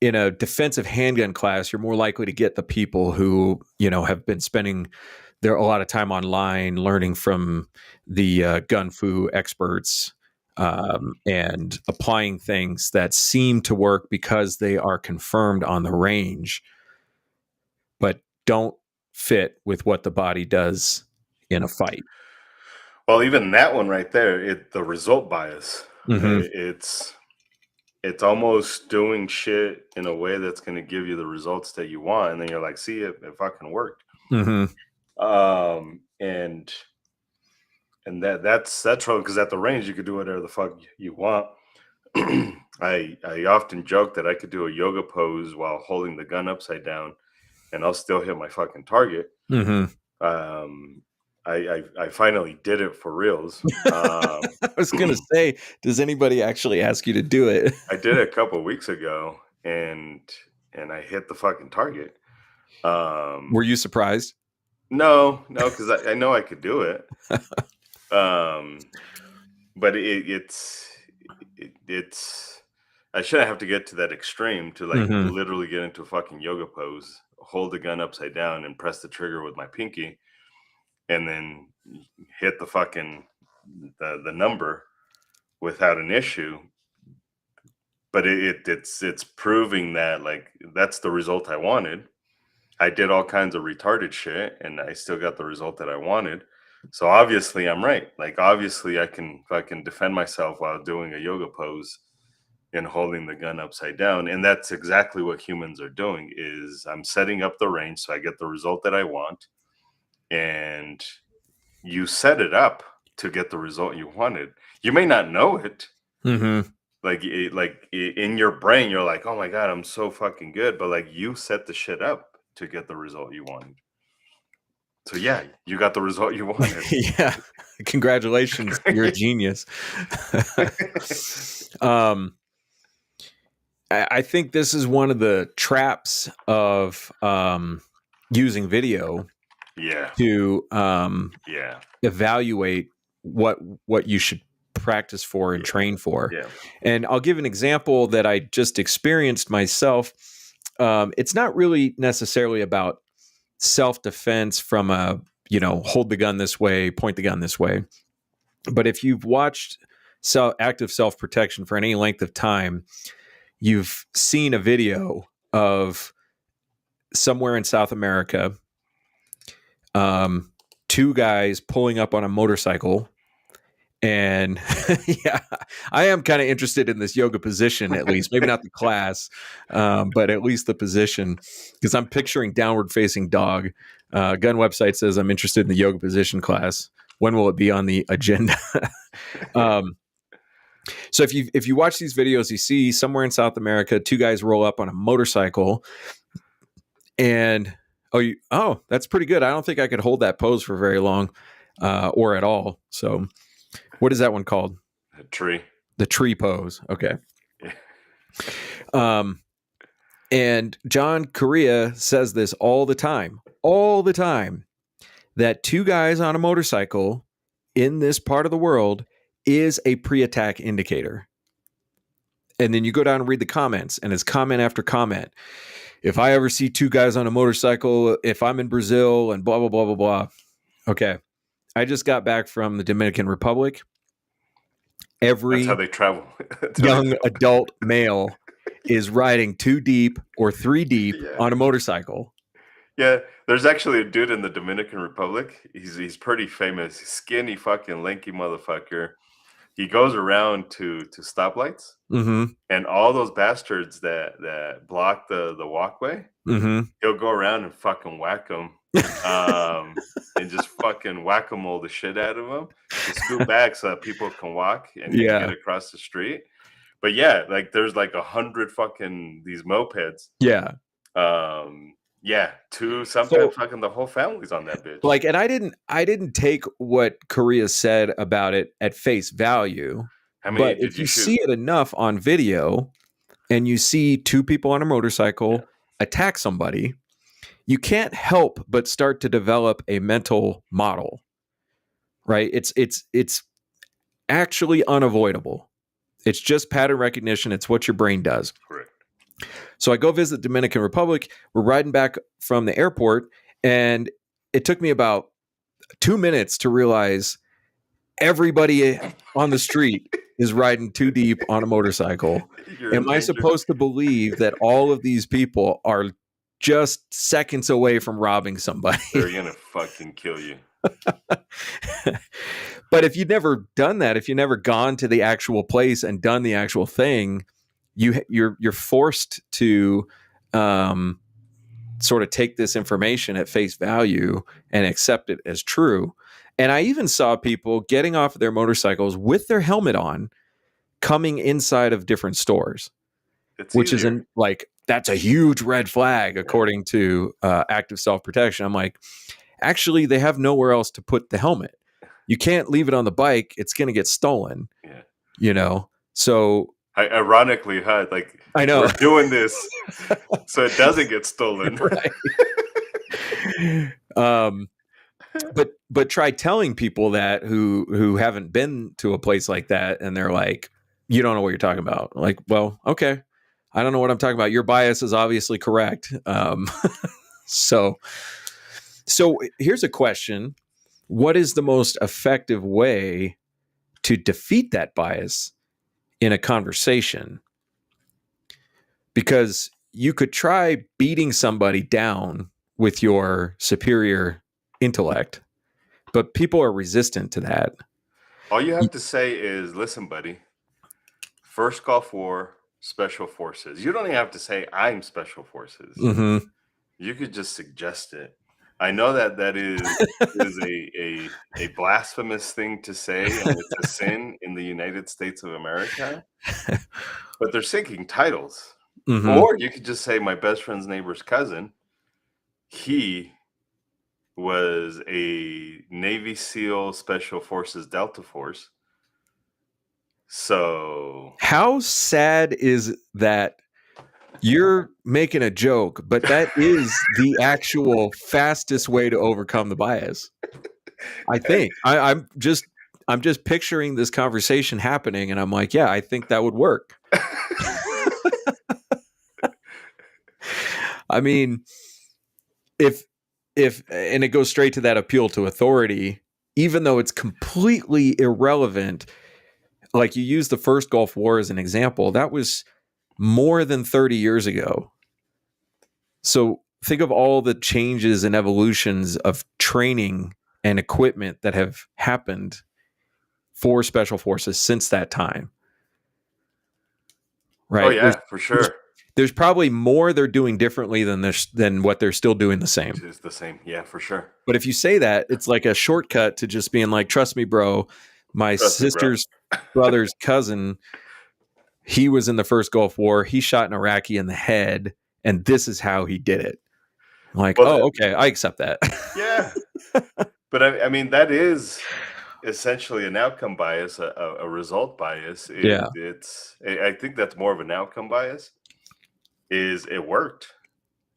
in a defensive handgun class, you're more likely to get the people who, you know, have been spending a lot of time online learning from the gun fu experts, and applying things that seem to work because they are confirmed on the range, but don't fit with what the body does in a fight. Well, even that one right there, the result bias. Mhm. It's almost doing shit in a way that's going to give you the results that you want, and then you're like, see, it fucking worked. Mhm. And that's wrong, because at the range you could do whatever the fuck you want. I often joke that I could do a yoga pose while holding the gun upside down, and I'll still hit my fucking target. Mhm. I finally did it for reals. I was going to say, does anybody actually ask you to do it? I did it a couple weeks ago, and I hit the fucking target. Were you surprised? No, because I know I could do it. But it's I shouldn't have to get to that extreme to like Mhm. literally get into a fucking yoga pose, hold the gun upside down, and press the trigger with my pinky, and then hit the fucking the number without an issue. But it's proving that like that's the result I wanted. I did all kinds of retarded shit, and I still got the result that I wanted. So obviously I'm right. Like obviously I can fucking defend myself while doing a yoga pose and holding the gun upside down. And that's exactly what humans are doing is I'm setting up the range so I get the result that I want. And you set it up to get the result you wanted. You may not know it. Mhm. Like in your brain, you're like, oh my God, I'm so fucking good. But like you set the shit up to get the result you wanted. So yeah, you got the result you wanted. Yeah. Congratulations. You're a genius. I think this is one of the traps of using video Yeah. to Yeah. evaluate what you should practice for and train for. Yeah. And I'll give an example that I just experienced myself. It's not really necessarily about self-defense from a, you know, hold the gun this way, point the gun this way. But if you've watched active self-protection for any length of time, you've seen a video of somewhere in South America, two guys pulling up on a motorcycle. And yeah, I am kind of interested in this yoga position, at least, maybe not the class, but at least the position, because I'm picturing downward facing dog. Gun website says I'm interested in the yoga position class. When will it be on the agenda? So if you watch these videos, you see somewhere in South America, two guys roll up on a motorcycle, and that's pretty good. I don't think I could hold that pose for very long, or at all. So. What is that one called? A tree. The tree pose. Okay. Yeah. And John Correa says this all the time, that two guys on a motorcycle in this part of the world is a pre-attack indicator. And then you go down and read the comments, and it's comment after comment. If I ever see two guys on a motorcycle, if I'm in Brazil and blah, blah, blah, blah, blah. Okay. I just got back from the Dominican Republic. Every That's how they travel. young adult male is riding 2 deep or 3 deep on a motorcycle. Yeah, there's actually a dude in the Dominican Republic. He's pretty famous. Skinny fucking lanky motherfucker. He goes around to stoplights, and all those bastards that block the walkway, he'll go around and fucking whack them, and just fucking whack-a-mole the shit out of them to scoot back so that people can walk and get across the street. But yeah, like there's like 100 fucking these mopeds. Yeah. Yeah, two, sometimes fucking the whole family's on that bitch. Like, and I didn't take what Korea said about it at face value. How many But did if you you shoot? see it enough on video and you see two people on a motorcycle attack somebody, you can't help but start to develop a mental model, right? It's actually unavoidable. It's just pattern recognition. It's what your brain does. Correct. So I go visit Dominican Republic. We're riding back from the airport, and it took me about 2 minutes to realize everybody on the street is riding too deep on a motorcycle. You're in Am I danger. supposed to believe that all of these people are just seconds away from robbing somebody? They're gonna fucking kill you. But if you've never done that, if you've never gone to the actual place and done the actual thing, you're forced to sort of take this information at face value and accept it as true. And I even saw people getting off of their motorcycles with their helmet on, coming inside of different stores, which is that's a huge red flag according to active self-protection. I'm like, actually, they have nowhere else to put the helmet. You can't leave it on the bike; it's going to get stolen. Yeah. You know. So ironically, like I know we're doing this so it doesn't get stolen. Right. But try telling people that who haven't been to a place like that, and they're like, you don't know what you're talking about. Like, well, okay, I don't know what I'm talking about. Your bias is obviously correct. So here's a question: what is the most effective way to defeat that bias in a conversation? Because you could try beating somebody down with your superior intellect, but people are resistant to that. All you have to say is, listen, buddy, first Gulf War, Special Forces. You don't even have to say I'm Special Forces. Mm-hmm. You could just suggest it. I know that is a blasphemous thing to say, and it's a sin in the United States of America. But they're sinking titles. Mm-hmm. Or you could just say my best friend's neighbor's cousin. He was a Navy SEAL Special Forces Delta Force. So how sad is that? You're making a joke, but that is the actual fastest way to overcome the bias. I think I'm just picturing this conversation happening, and I'm like, yeah, I think that would work. I mean, if and it goes straight to that appeal to authority, even though it's completely irrelevant. Like you use the first Gulf War as an example, that was more than 30 years ago. So think of all the changes and evolutions of training and equipment that have happened for special forces since that time. Right? Oh yeah, for sure. There's probably more they're doing differently than what they're still doing the same. It's the same. Yeah, for sure. But if you say that, it's like a shortcut to just being like, trust me, bro, my sister's brother's cousin, he was in the first Gulf War. He shot an Iraqi in the head, and this is how he did it. I'm like, okay, I accept that. Yeah. But I mean, that is essentially an outcome bias, a result bias. I think that's more of an outcome bias. Is it worked?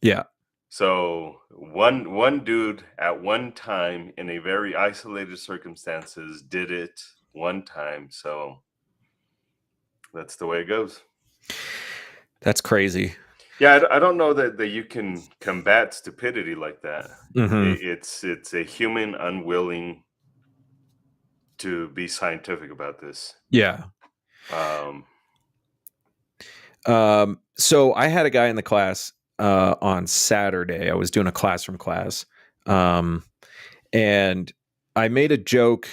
Yeah. So one dude at one time in a very isolated circumstances did it one time. So that's the way it goes. That's crazy. Yeah, I don't know that you can combat stupidity like that. Mm-hmm. It's a human unwilling to be scientific about this. Yeah. So I had a guy in the class on Saturday. I was doing a classroom class, and I made a joke.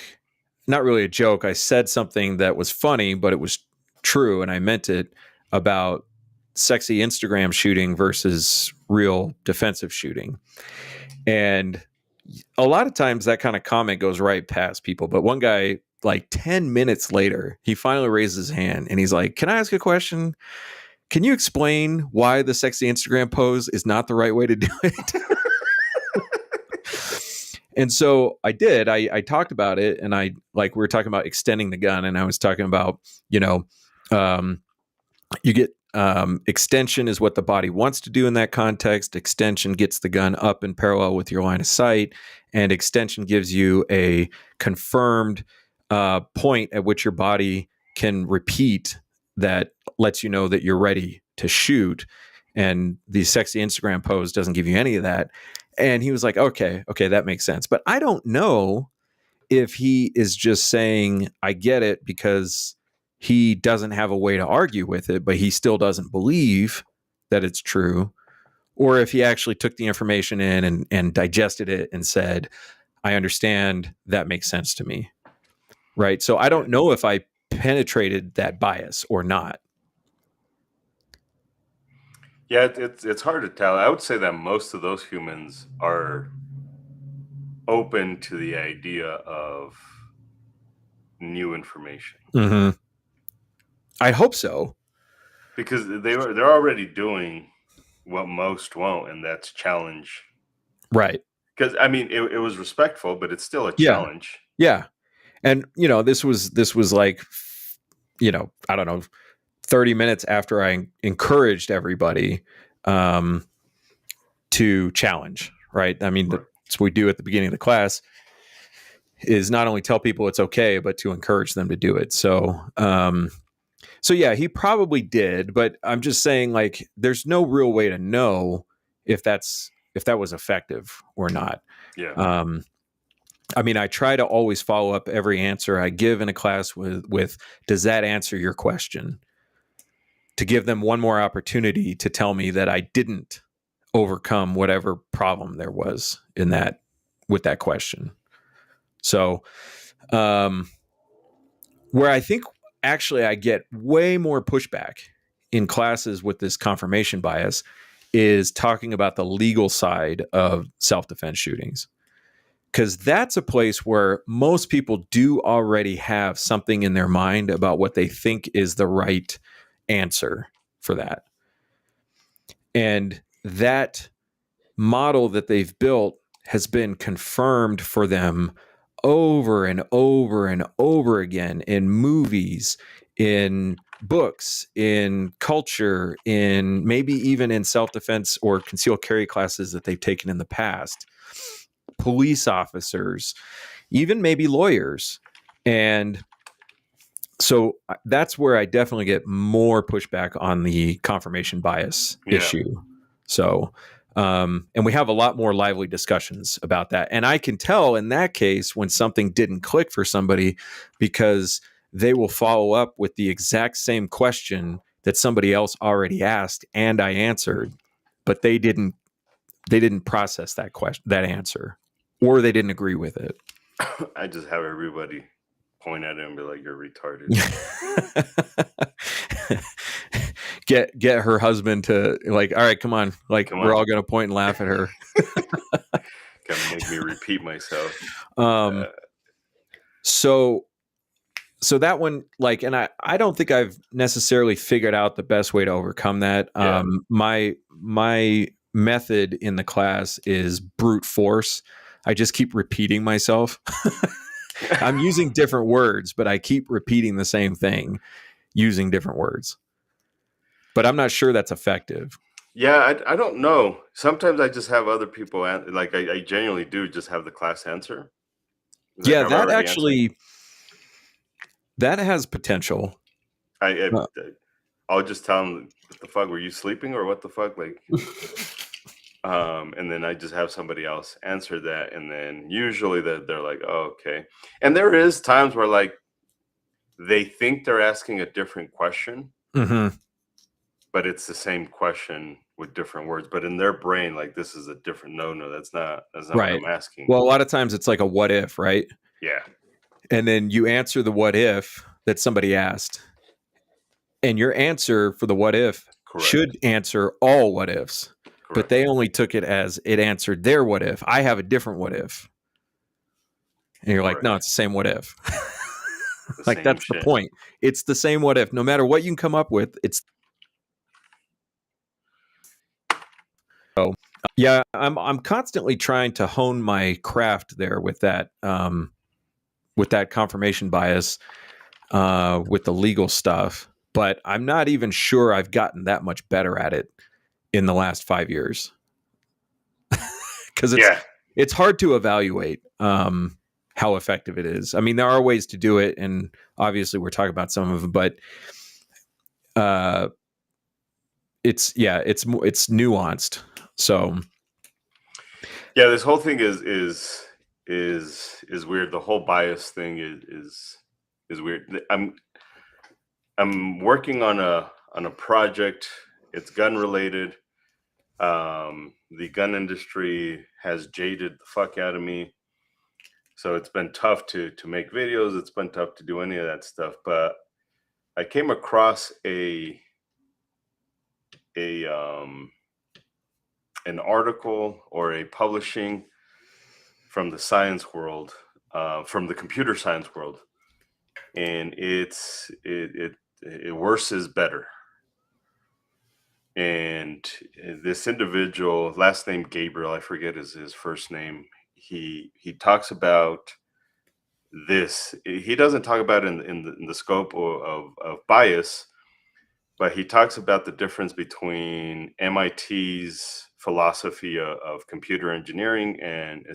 Not really a joke. I said something that was funny, but it was true, and I meant it, about sexy Instagram shooting versus real defensive shooting. And a lot of times that kind of comment goes right past people. But one guy, like 10 minutes later, he finally raised his hand and he's like, can I ask a question? can you explain why the sexy Instagram pose is not the right way to do it? And so I did. I talked about it, and we were talking about extending the gun, and I was talking about, you get extension is what the body wants to do in that context. Extension gets the gun up in parallel with your line of sight, and extension gives you a confirmed point at which your body can repeat that lets you know that you're ready to shoot. And the sexy Instagram pose doesn't give you any of that. And he was like, okay, that makes sense. But I don't know if he is just saying, I get it, because he doesn't have a way to argue with it, but he still doesn't believe that it's true. Or if he actually took the information in and digested it and said, I understand, that makes sense to me. Right. So I don't know if I penetrated that bias or not. Yeah, it's hard to tell. I would say that most of those humans are open to the idea of new information. Mm-hmm. I hope so, because they're already doing what most won't, and that's challenge. Right. Because I mean, it was respectful, but it's still a challenge. Yeah. And this was like, I don't know, 30 minutes after I encouraged everybody to challenge, right? I mean, that's what we do at the beginning of the class, is not only tell people it's okay, but to encourage them to do it. So yeah, he probably did, but I'm just saying, like, there's no real way to know if that was effective or not. Yeah. I mean, I try to always follow up every answer I give in a class with does that answer your question? To give them one more opportunity to tell me that I didn't overcome whatever problem there was with that question. So, where I think actually I get way more pushback in classes with this confirmation bias is talking about the legal side of self-defense shootings. Because that's a place where most people do already have something in their mind about what they think is the right answer for that. And that model that they've built has been confirmed for them over and over and over again in movies, in books, in culture, in maybe even in self-defense or concealed carry classes that they've taken in the past. Police officers, even maybe lawyers. And so that's where I definitely get more pushback on the confirmation bias issue. So, and we have a lot more lively discussions about that. And I can tell in that case when something didn't click for somebody, because they will follow up with the exact same question that somebody else already asked and I answered, but they didn't process that question, that answer, or they didn't agree with it. I just have everybody point at him and be like, "You're retarded." Get her husband to, like, all right, come on, we're all gonna point and laugh at her. Gonna make me repeat myself. So that one, like, and I don't think I've necessarily figured out the best way to overcome that. My method in the class is brute force. I just keep repeating myself. I'm using different words, but I keep repeating the same thing using different words. But I'm not sure that's effective. Yeah, I don't know. Sometimes I just have other people like I genuinely do just have the class answer. Yeah, that actually that has potential. I'll just tell them, what the fuck, were you sleeping or what the fuck? Like, and then I just have somebody else answer that. And then usually they're like, oh, okay. And there is times where like they think they're asking a different question, but it's the same question with different words. But in their brain, like, this is a different no, that's not right. what I'm asking. Well, a lot of times it's like a what if, right? Yeah. And then you answer the what if that somebody asked. And your answer for the what if should answer all what ifs. Correct. But they only took it as it answered their what if. I have a different what if. And you're like, no, it's the same what if. Like, that's the point. It's the same what if. No matter what you can come up with, it's Yeah, I'm constantly trying to hone my craft there with that confirmation bias with the legal stuff, but I'm not even sure I've gotten that much better at it in the last 5 years because Yeah. it's hard to evaluate how effective it is. I mean, there are ways to do it, and obviously we're talking about some of them, but it's nuanced. So Yeah, this whole thing is weird. The whole bias thing is weird. I'm working on a project. It's gun related. The gun industry has jaded the fuck out of me. So it's been tough to make videos. It's been tough to do any of that stuff. But I came across a an article or a publishing from the science world, from the computer science world, and it worse is better. And this individual, last name Gabriel, I forget his first name. He talks about this. He doesn't talk about it in the scope of bias, but he talks about the difference between MIT's philosophy of computer engineering and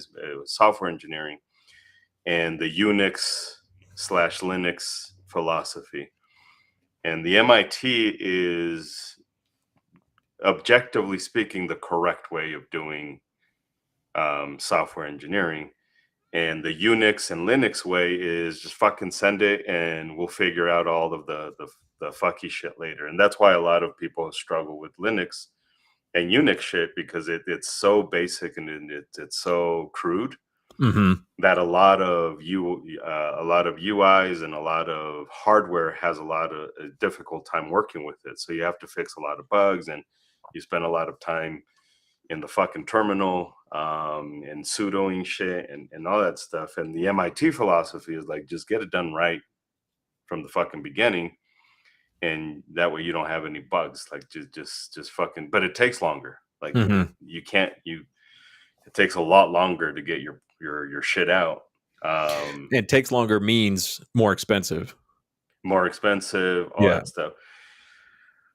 software engineering, and the Unix/Linux philosophy. And the MIT is, objectively speaking, the correct way of doing software engineering. And the Unix and Linux way is just fucking send it and we'll figure out all of the fucky shit later. And that's why a lot of people struggle with Linux and Unix shit, because it's so basic and it's so crude that a lot of UIs and a lot of hardware has a lot of a difficult time working with it. So you have to fix a lot of bugs, and you spend a lot of time in the fucking terminal and sudoing shit and all that stuff. And the MIT philosophy is like, just get it done right from the fucking beginning, and that way you don't have any bugs. Like just fucking. But it takes longer. Like it takes a lot longer to get your shit out. it takes longer means more expensive. All that stuff.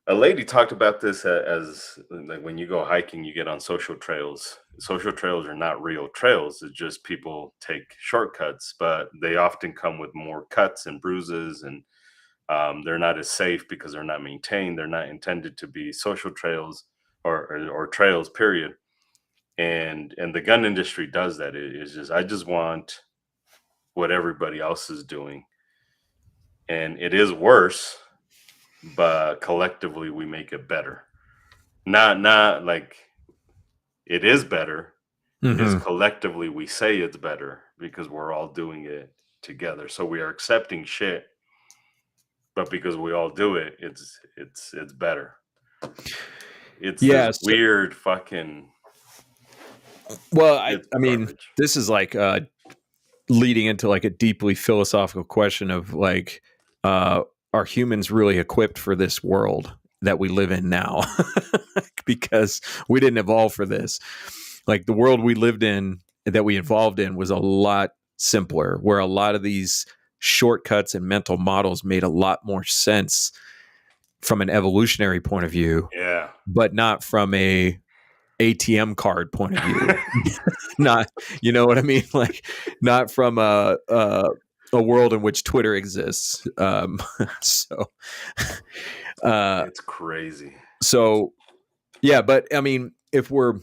A lady talked about this as like, when you go hiking, you get on social trails. Social trails are not real trails. It's just people take shortcuts, but they often come with more cuts and bruises, and they're not as safe because they're not maintained. They're not intended to be social trails or trails, period. And the gun industry does that. It's just, I just want what everybody else is doing, and it is worse, but collectively we make it better. Not like it is better. Is collectively we say it's better because we're all doing it together. So we are accepting shit, but because we all do it, it's better. It's this weird fucking. Well, I mean, this is like leading into like a deeply philosophical question of like, are humans really equipped for this world that we live in now? Because we didn't evolve for this. Like the world we lived in, that we evolved in, was a lot simpler, where a lot of these shortcuts and mental models made a lot more sense from an evolutionary point of view, but not from a ATM card point of view. Not, you know what I mean? Like, not from a world in which Twitter exists. So it's crazy. So yeah, but I mean, if we're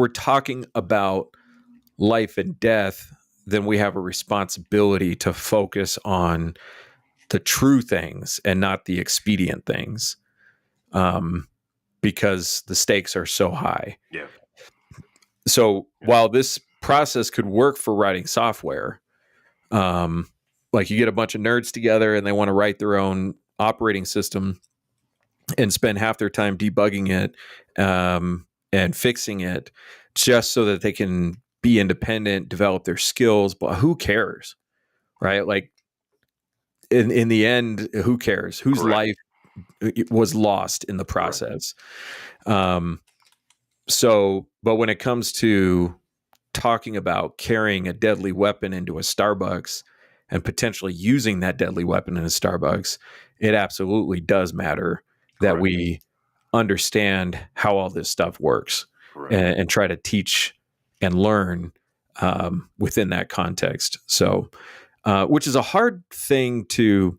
talking about life and death, then we have a responsibility to focus on the true things and not the expedient things, because the stakes are so high. Yeah. So while this process could work for writing software, like you get a bunch of nerds together and they want to write their own operating system and spend half their time debugging it and fixing it just so that they can be independent, develop their skills. But who cares, right? Like in the end, who cares? Whose life was lost in the process? but when it comes to talking about carrying a deadly weapon into a Starbucks and potentially using that deadly weapon in a Starbucks, it absolutely does matter that Correct. we understand how all this stuff works and try to teach and learn within that context. So, which is a hard thing to.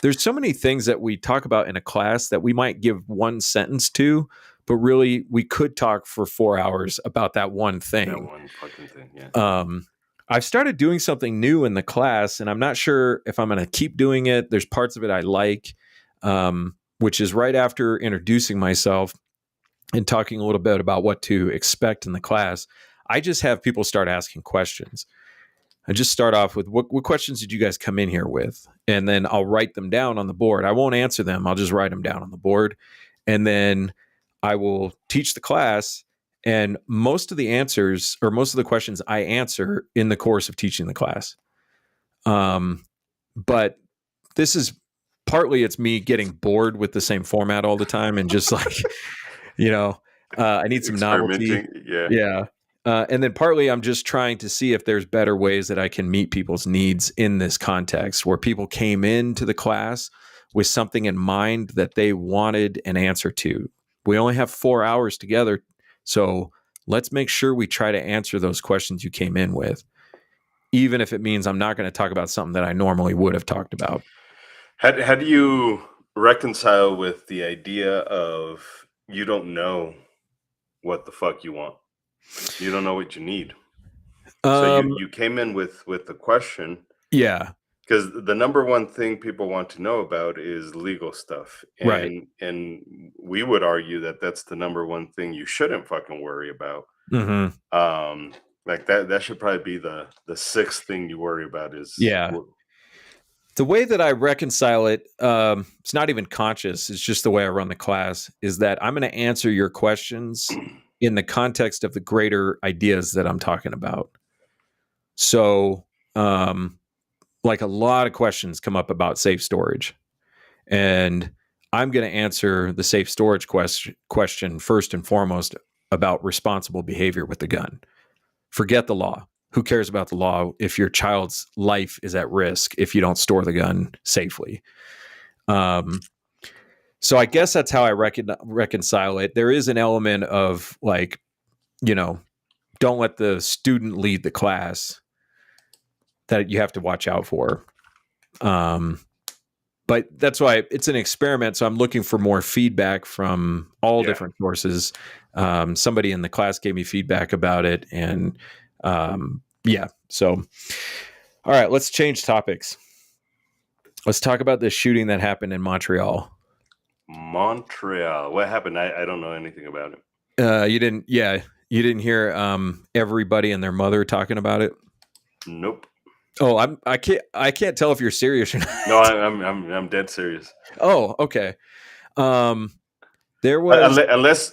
There's so many things that we talk about in a class that we might give one sentence to, but really we could talk for 4 hours about that one thing. That one fucking thing, yeah. I've started doing something new in the class, and I'm not sure if I'm going to keep doing it. There's parts of it I like, which is right after introducing myself and talking a little bit about what to expect in the class. I just have people start asking questions. I just start off with what questions did you guys come in here with? And then I'll write them down on the board. I won't answer them. I'll just write them down on the board. And then I will teach the class. And most of the answers or most of the questions I answer in the course of teaching the class. But this is partly it's me getting bored with the same format all the time and just like, I need some novelty. Yeah. And then partly I'm just trying to see if there's better ways that I can meet people's needs in this context where people came into the class with something in mind that they wanted an answer to. We only have 4 hours together. So let's make sure we try to answer those questions you came in with, even if it means I'm not going to talk about something that I normally would have talked about. How do you reconcile with the idea of you don't know what the fuck you want? You don't know what you need. So you came in with the question. Yeah. Because the number one thing people want to know about is legal stuff. Right. And we would argue that that's the number one thing you shouldn't fucking worry about. Mm-hmm. Like that should probably be the sixth thing you worry about is. Yeah. The way that I reconcile it, it's not even conscious. It's just the way I run the class is that I'm going to answer your questions in the context of the greater ideas that I'm talking about. So, like a lot of questions come up about safe storage, and I'm going to answer the safe storage question first and foremost about responsible behavior with the gun. Forget the law. Who cares about the law if your child's life is at risk if you don't store the gun safely? So I guess that's how I reconcile it. There is an element of like, don't let the student lead the class that you have to watch out for. But that's why it's an experiment. So I'm looking for more feedback from all different sources. Somebody in the class gave me feedback about it. And so, all right, let's change topics. Let's talk about this shooting that happened in Montreal. Montreal. What happened? I don't know anything about it. You didn't hear everybody and their mother talking about it? Nope. Oh, I can't tell if you're serious or not. No, I'm dead serious. Oh, okay. There was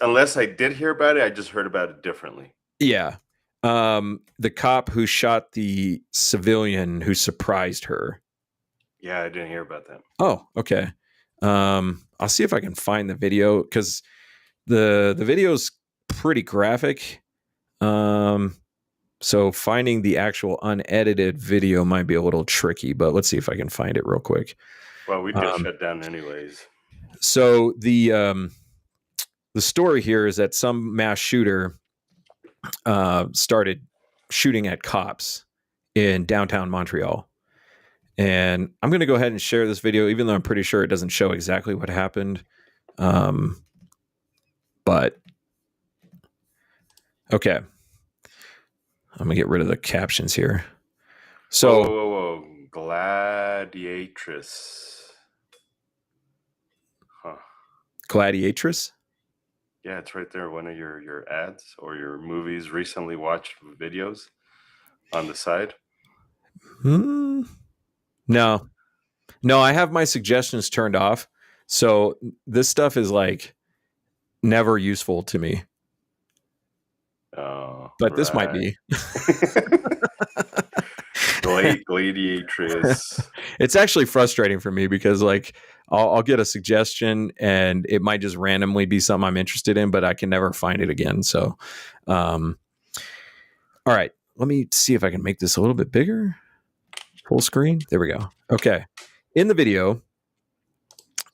unless I did hear about it, I just heard about it differently. Yeah. The cop who shot the civilian who surprised her. Yeah, I didn't hear about that. Oh, okay. I'll see if I can find the video because the video's pretty graphic. So finding the actual unedited video might be a little tricky, but let's see if I can find it real quick. Well, we get shut down anyways. So the story here is that some mass shooter started shooting at cops in downtown Montreal. And I'm going to go ahead and share this video, even though I'm pretty sure it doesn't show exactly what happened. But okay. I'm going to get rid of the captions here. So, whoa. Gladiatrix. Huh. Gladiatrix? Yeah, it's right there. One of your ads or your movies recently watched videos on the side. No, I have my suggestions turned off. So this stuff is like never useful to me. But this might be. Gladiatress. It's actually frustrating for me because like I'll get a suggestion and it might just randomly be something I'm interested in, but I can never find it again. So, all right, let me see if I can make this a little bit bigger. Full screen. There we go. Okay. In the video,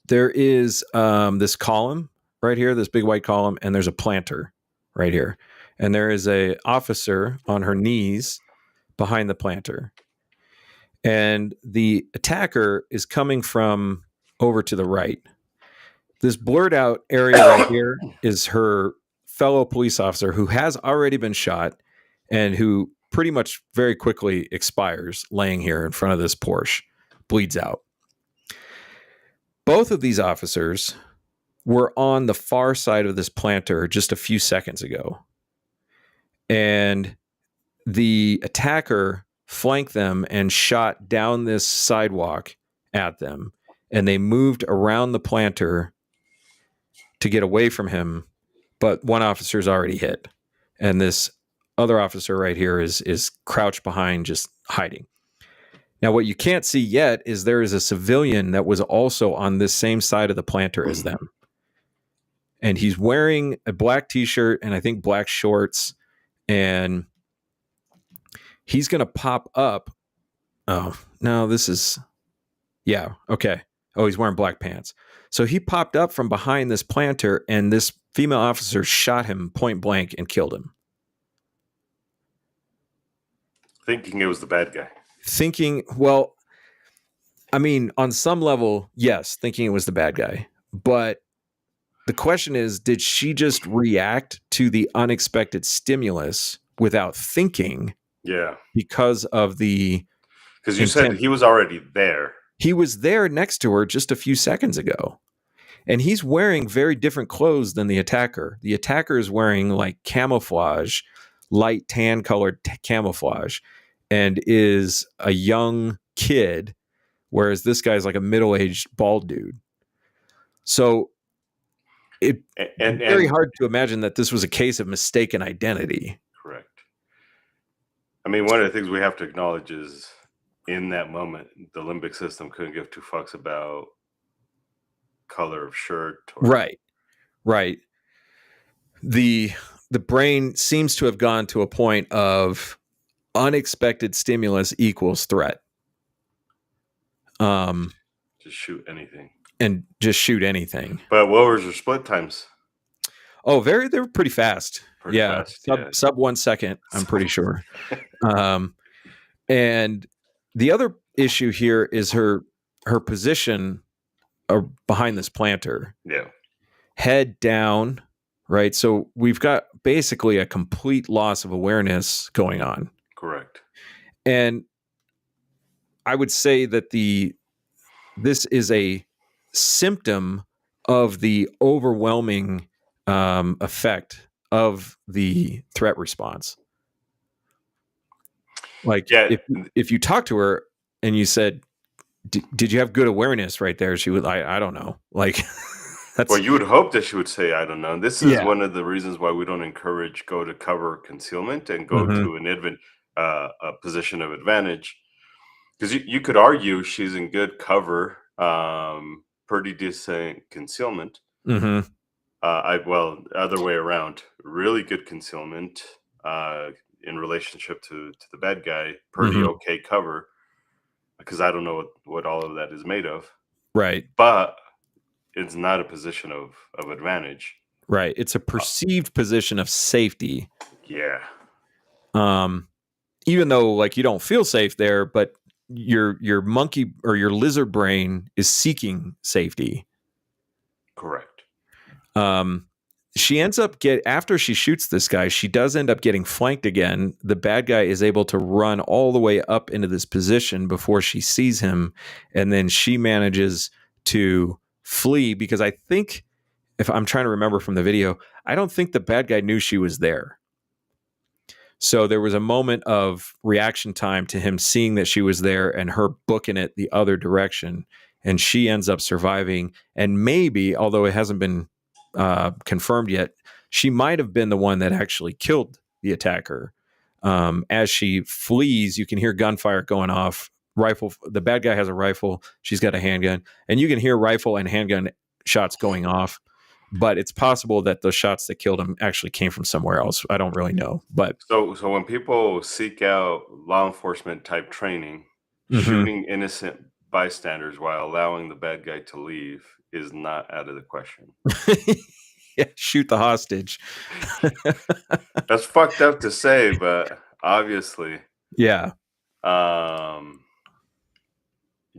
there is this column right here, this big white column, and there's a planter right here. And there is a officer on her knees behind the planter. And the attacker is coming from over to the right. This blurred out area right here is her fellow police officer who has already been shot and who pretty much very quickly expires laying here in front of this Porsche, bleeds out. Both of these officers were on the far side of this planter just a few seconds ago. And the attacker flanked them and shot down this sidewalk at them. And they moved around the planter to get away from him. But one officer's already hit. And this other officer right here is crouched behind, just hiding. Now, what you can't see yet is there is a civilian that was also on this same side of the planter as them. And he's wearing a black t-shirt and I think black shorts. And he's going to pop up. Oh, no, this is... Yeah, okay. Oh, he's wearing black pants. So he popped up from behind this planter and this female officer shot him point blank and killed him. Thinking it was the bad guy. Well, I mean, on some level, yes, thinking it was the bad guy. But the question is, did she just react to the unexpected stimulus without thinking? Yeah. Because of the... Because you said he was already there. He was there next to her just a few seconds ago. And he's wearing very different clothes than the attacker. The attacker is wearing like camouflage, light tan colored camouflage, and is a young kid, whereas this guy's like a middle-aged bald dude. So it's very hard to imagine that this was a case of mistaken identity. Correct. I mean, one of the things we have to acknowledge is in that moment, the limbic system couldn't give two fucks about color of shirt. Right. The brain seems to have gone to a point of unexpected stimulus equals threat. Just shoot anything. But what was your split times? Oh, they were pretty fast. Fast, sub 1 second, I'm pretty sure. And the other issue here is her position behind this planter. Yeah. Head down, right? So we've got basically a complete loss of awareness going on. Correct. And I would say that this is a symptom of the overwhelming effect of the threat response. Like, if you talk to her and you said, did you have good awareness right there? She would, I don't know. Like, well, you would hope that she would say, I don't know. This is one of the reasons why we don't encourage go to cover concealment and go to a position of advantage. Because you could argue she's in good cover, pretty decent concealment. Mm-hmm. Other way around, really good concealment in relationship to the bad guy, pretty okay cover. Because I don't know what all of that is made of. Right. But it's not a position of advantage. Right. It's a perceived position of safety. Yeah. Even though like you don't feel safe there, but your monkey or your lizard brain is seeking safety. Correct. She ends up after she shoots this guy, she does end up getting flanked again. The bad guy is able to run all the way up into this position before she sees him. And then she manages to flee because I think, if I'm trying to remember from the video, I don't think the bad guy knew she was there. So there was a moment of reaction time to him seeing that she was there and her booking it the other direction. And she ends up surviving. And maybe, although it hasn't been confirmed yet, she might have been the one that actually killed the attacker. As she flees, you can hear gunfire going off. Rifle. The bad guy has a rifle. She's got a handgun, and you can hear rifle and handgun shots going off. But it's possible that those shots that killed him actually came from somewhere else. I don't really know. But So when people seek out law enforcement type training, shooting innocent bystanders while allowing the bad guy to leave is not out of the question. yeah, shoot the hostage. That's fucked up to say, but obviously. Yeah.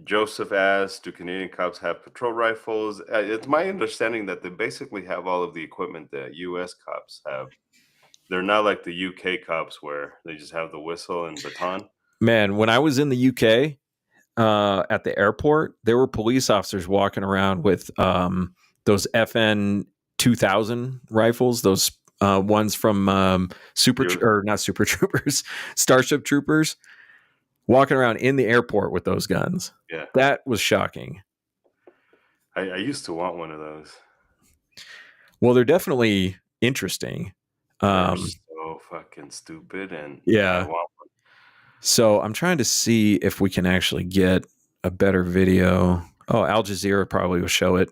Joseph asked, do Canadian cops have patrol rifles? It's my understanding that they basically have all of the equipment that U.S. cops have. They're not like the UK cops where they just have the whistle and baton. Man, when I was in the UK at the airport, there were police officers walking around with those FN 2000 rifles, those ones from not Super Troopers, Starship Troopers, walking around in the airport with those guns. Yeah. That was shocking. I used to want one of those. Well, they're definitely interesting. They're so fucking stupid, and yeah. I want one. So I'm trying to see if we can actually get a better video. Oh, Al Jazeera probably will show it.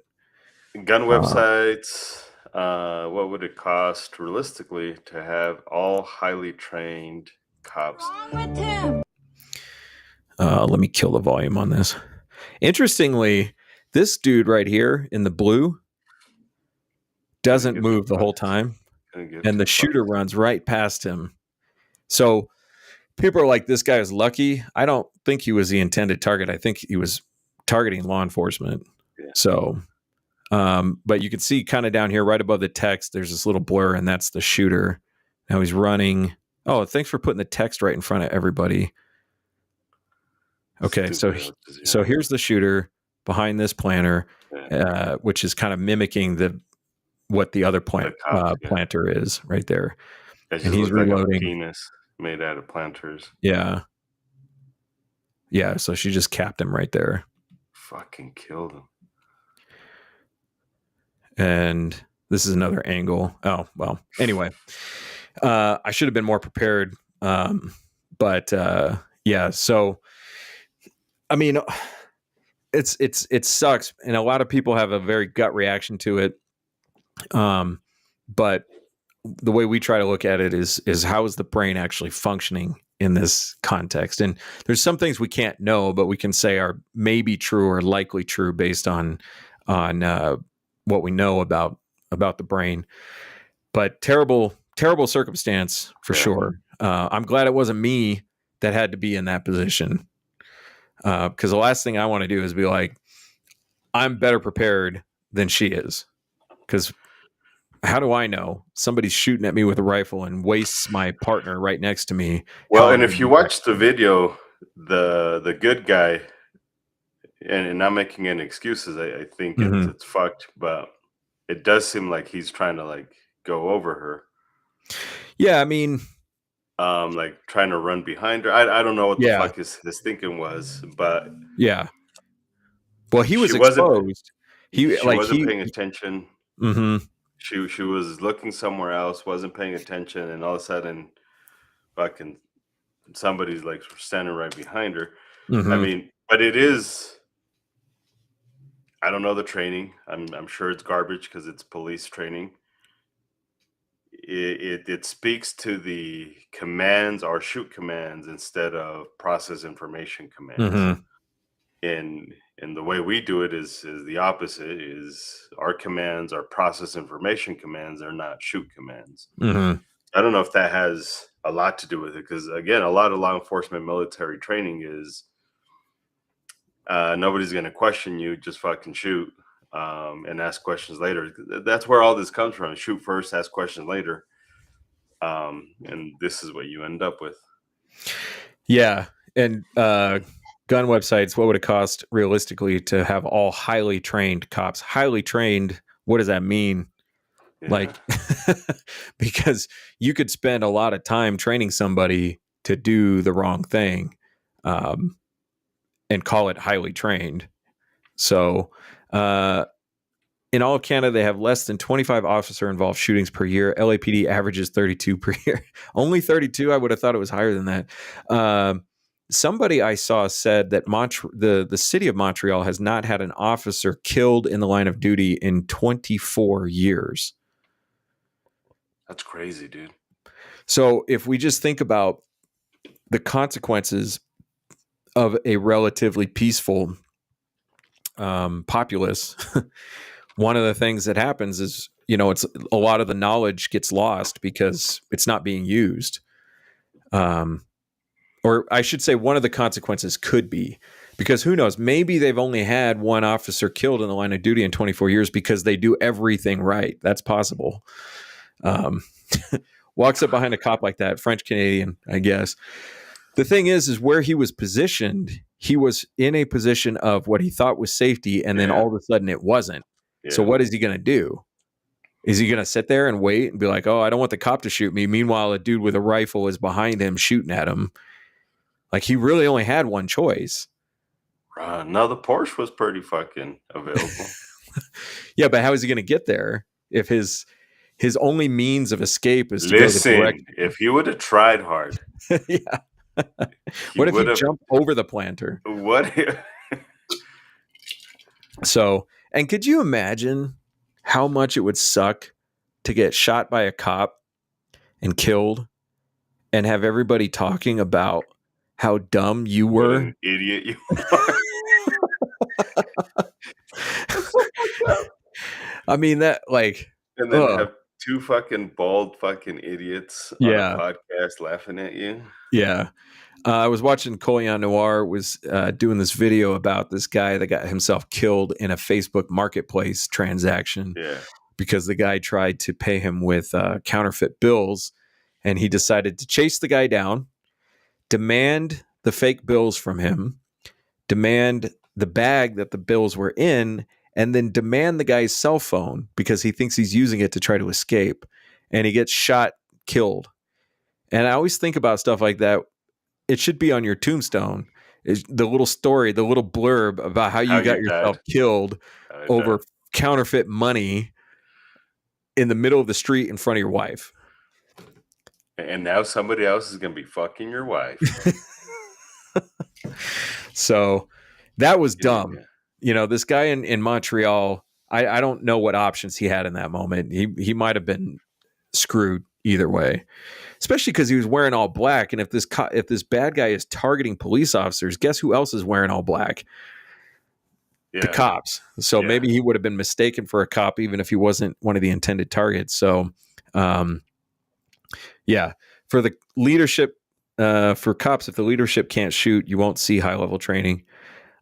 Gun websites. What would it cost realistically to have all highly trained cops? Let me kill the volume on this. Interestingly, this dude right here in the blue doesn't move the whole time, and the shooter runs right past him. So people are like, this guy is lucky. I don't think he was the intended target. I think he was targeting law enforcement. Yeah. So, but you can see kind of down here right above the text, there's this little blur, and that's the shooter. Now he's running. Oh, thanks for putting the text right in front of everybody. Okay, so here's the shooter behind this planter, which is kind of mimicking what the other planter is right there. And he's reloading. Like a penis made out of planters. Yeah. Yeah, so she just capped him right there. Fucking killed him. And this is another angle. Oh, well, anyway. I should have been more prepared. But yeah, so I mean, it sucks, and a lot of people have a very gut reaction to it. But the way we try to look at it is how is the brain actually functioning in this context? And there's some things we can't know, but we can say are maybe true or likely true based on what we know about the brain. But terrible circumstance for sure. I'm glad it wasn't me that had to be in that position. Because the last thing I want to do is be like, I'm better prepared than she is. Because how do I know somebody's shooting at me with a rifle and wastes my partner right next to me? Well, and if you watch the video, the good guy, and not making any excuses, I think it's fucked, but it does seem like he's trying to like go over her. Yeah, I mean, like trying to run behind her. I don't know what the fuck his thinking was, but yeah. Well, he was exposed. She wasn't paying attention. Mm-hmm. She was looking somewhere else, wasn't paying attention, and all of a sudden, fucking somebody's like standing right behind her. Mm-hmm. I mean, but it is. I don't know the training. I'm sure it's garbage because it's police training. It speaks to the commands or shoot commands instead of process information commands. Mm-hmm. And the way we do it is the opposite. Is our commands are process information commands. They're not shoot commands. Mm-hmm. I don't know if that has a lot to do with it, because again, a lot of law enforcement military training is nobody's going to question you, just fucking shoot and ask questions later. That's where all this comes from. Shoot first, ask questions later. And this is what you end up with. Yeah. And gun websites, what would it cost realistically to have all highly trained cops? Highly trained, what does that mean? Yeah. Like, because you could spend a lot of time training somebody to do the wrong thing and call it highly trained. So, in all of Canada, they have less than 25 officer-involved shootings per year. LAPD averages 32 per year. Only 32? I would have thought it was higher than that. Somebody I saw said that the city of Montreal has not had an officer killed in the line of duty in 24 years. That's crazy, dude. So if we just think about the consequences of a relatively peaceful populace, one of the things that happens is, it's a lot of the knowledge gets lost because it's not being used. Or I should say one of the consequences could be, because who knows, maybe they've only had one officer killed in the line of duty in 24 years because they do everything right. That's possible. Walks up behind a cop like that, French Canadian, I guess. The thing is where he was positioned, he was in a position of what he thought was safety, and then all of a sudden it wasn't. Yeah. So what is he going to do? Is he going to sit there and wait and be like, oh, I don't want the cop to shoot me? Meanwhile, a dude with a rifle is behind him shooting at him. Like, he really only had one choice. No, the Porsche was pretty fucking available. Yeah, but how is he going to get there if his only means of escape is to go the direct? If he would have tried hard. Yeah. What if he jumped over the planter? What if? So, and could you imagine how much it would suck to get shot by a cop and killed and have everybody talking about how dumb you were? What an idiot you are. I mean, that, like... And then have two fucking bald fucking idiots on a podcast laughing at you. Yeah. I was watching Colion Noir was doing this video about this guy that got himself killed in a Facebook marketplace transaction. Yeah. Because the guy tried to pay him with counterfeit bills, and he decided to chase the guy down, demand the fake bills from him, demand the bag that the bills were in, and then demand the guy's cell phone because he thinks he's using it to try to escape. And he gets shot, killed. And I always think about stuff like that. It should be on your tombstone. Is the little story, the little blurb about how you got yourself killed over counterfeit money in the middle of the street in front of your wife. And now somebody else is going to be fucking your wife. So that was dumb. This guy in Montreal, I don't know what options he had in that moment. He might have been screwed either way, especially because he was wearing all black. And if this bad guy is targeting police officers, guess who else is wearing all black? Yeah. The cops. So maybe he would have been mistaken for a cop, even if he wasn't one of the intended targets. So, for the leadership, for cops, if the leadership can't shoot, you won't see high level training.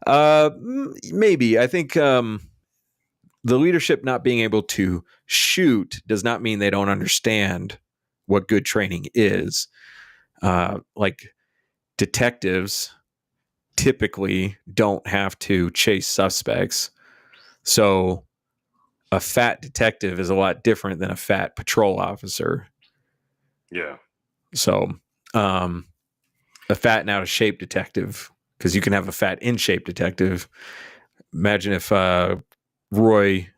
Maybe. I think the leadership not being able to shoot does not mean they don't understand what good training is. Like detectives typically don't have to chase suspects. So a fat detective is a lot different than a fat patrol officer. Yeah. So a fat and out of shape detective, because you can have a fat in shape detective. Imagine if Roy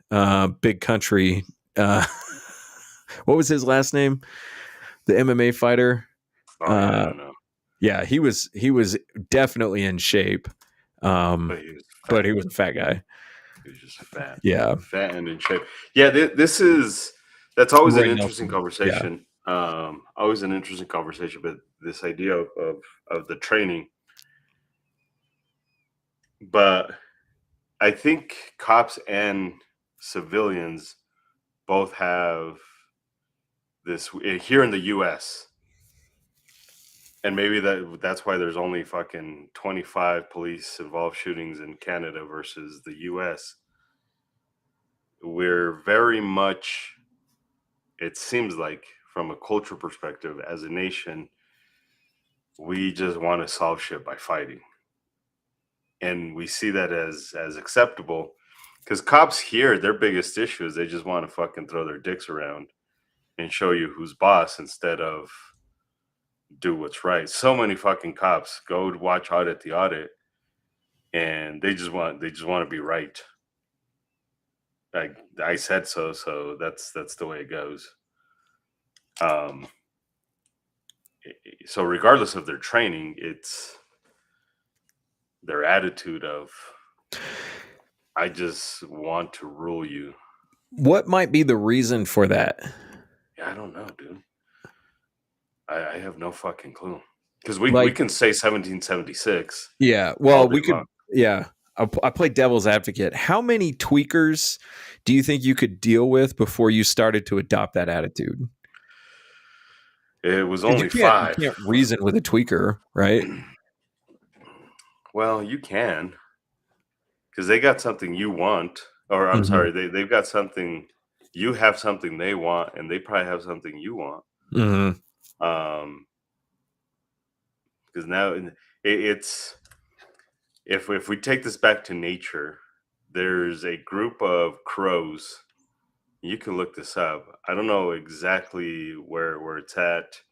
Big Country, what was his last name? The MMA fighter. I don't know. Yeah, he was definitely in shape, but he was a fat guy. He was just fat. Yeah, fat and in shape. Yeah, that's always an interesting conversation. Yeah. Always an interesting conversation, but this idea of the training. But I think cops and civilians both have this here in the U.S. And maybe that's why there's only fucking 25 police involved shootings in Canada versus the U.S. We're very much, it seems like, from a culture perspective, as a nation, we just want to solve shit by fighting. And we see that as acceptable. Because cops here, their biggest issue is they just want to fucking throw their dicks around and show you who's boss instead of do what's right. So many fucking cops go watch Audit the Audit, and they just want to be right. I said so, so that's the way it goes. Um, so regardless of their training, it's their attitude of I just want to rule you. What might be the reason for that? Yeah, I don't know, dude. I have no fucking clue. Because we Like, can say 1776. yeah, all well, day we could, long. yeah. I play devil's advocate. How many tweakers do you think you could deal with before you started to adopt that attitude? It was 'Cause only you 5. can't reason with a tweaker, right? Well, you can. Because they got something you want. Or I'm Mhm. sorry, they've got something, you have something they want, and they probably have something you want. Mhm. Because now it's if we take this back to nature, there's a group of crows. You can look this up. I don't know exactly where it's at,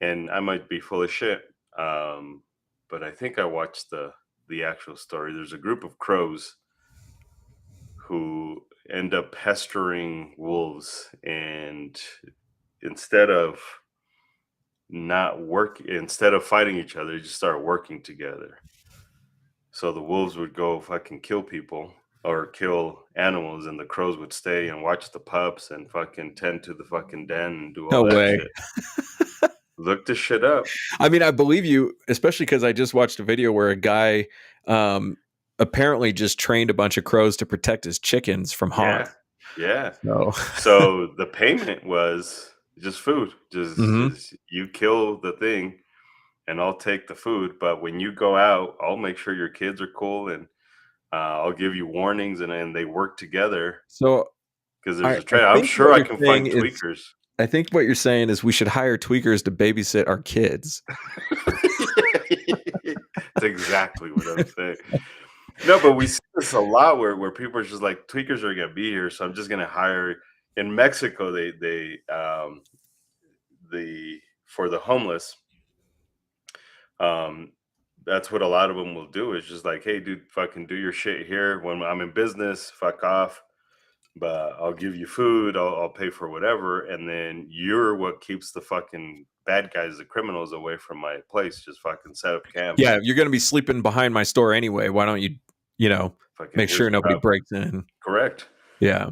and I might be full of shit. But I think I watched the actual story. There's a group of crows who end up pestering wolves, and instead of instead of fighting each other, they just start working together. So the wolves would go fucking kill people or kill animals, and the crows would stay and watch the pups and fucking tend to the fucking den and do all No that way. shit. Look this shit up. I mean, I believe you, especially because I just watched a video where a guy apparently just trained a bunch of crows to protect his chickens from Yeah. hawks. Yeah. No. So the payment was just food. Mhm. Just you kill the thing and I'll take the food. But when you go out, I'll make sure your kids are cool, and I'll give you warnings, and they work together So because I, there's a I trade. I'm think sure what I you're can saying find is, tweakers. I think what you're saying is we should hire tweakers to babysit our kids. That's exactly what I'm saying. No, but we see this a lot where people are just like, tweakers are gonna be here, so I'm just gonna hire. In Mexico, the for the homeless, um, that's what a lot of them will do, is just like, hey, dude, fucking do your shit here. When I'm in business, fuck off. But I'll give you food. I'll pay for whatever, and then you're what keeps the fucking bad guys, the criminals, away from my place. Just fucking set up camp. Yeah, you're going to be sleeping behind my store anyway. Why don't you Fucking make sure here's nobody prop. breaks in? Correct. Yeah.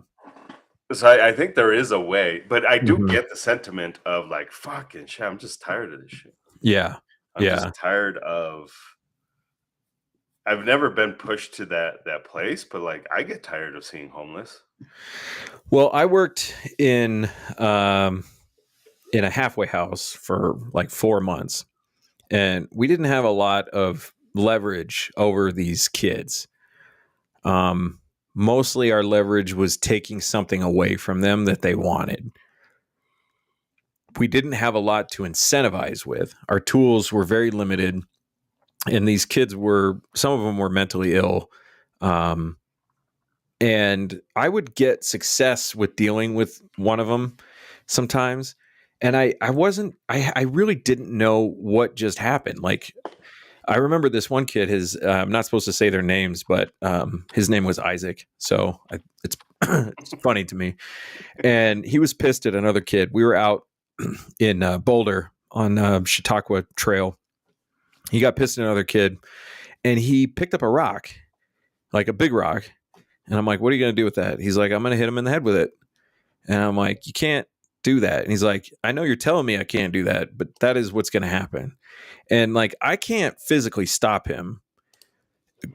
So I think there is a way, but I do Mhm. get the sentiment of like, fucking shit, I'm just tired of this shit. Yeah. I'm Yeah. just tired of. I've never been pushed to that place, but like I get tired of seeing homeless. Well, I worked in a halfway house for like 4 months, and we didn't have a lot of leverage over these kids. Mostly our leverage was taking something away from them that they wanted. We didn't have a lot to incentivize with. Our tools were very limited, and these kids some of them were mentally ill. And I would get success with dealing with one of them sometimes. And I really didn't know what just happened. Like, I remember this one kid, I'm not supposed to say their names, but his name was Isaac. So it's, it's funny to me. And he was pissed at another kid. We were out in Boulder on Chautauqua Trail. He got pissed at another kid, and he picked up a rock, like a big rock. And I'm like, what are you going to do with that? He's like, I'm going to hit him in the head with it. And I'm like, you can't do that. And he's like, I know you're telling me I can't do that, but that is what's going to happen. And like, I can't physically stop him,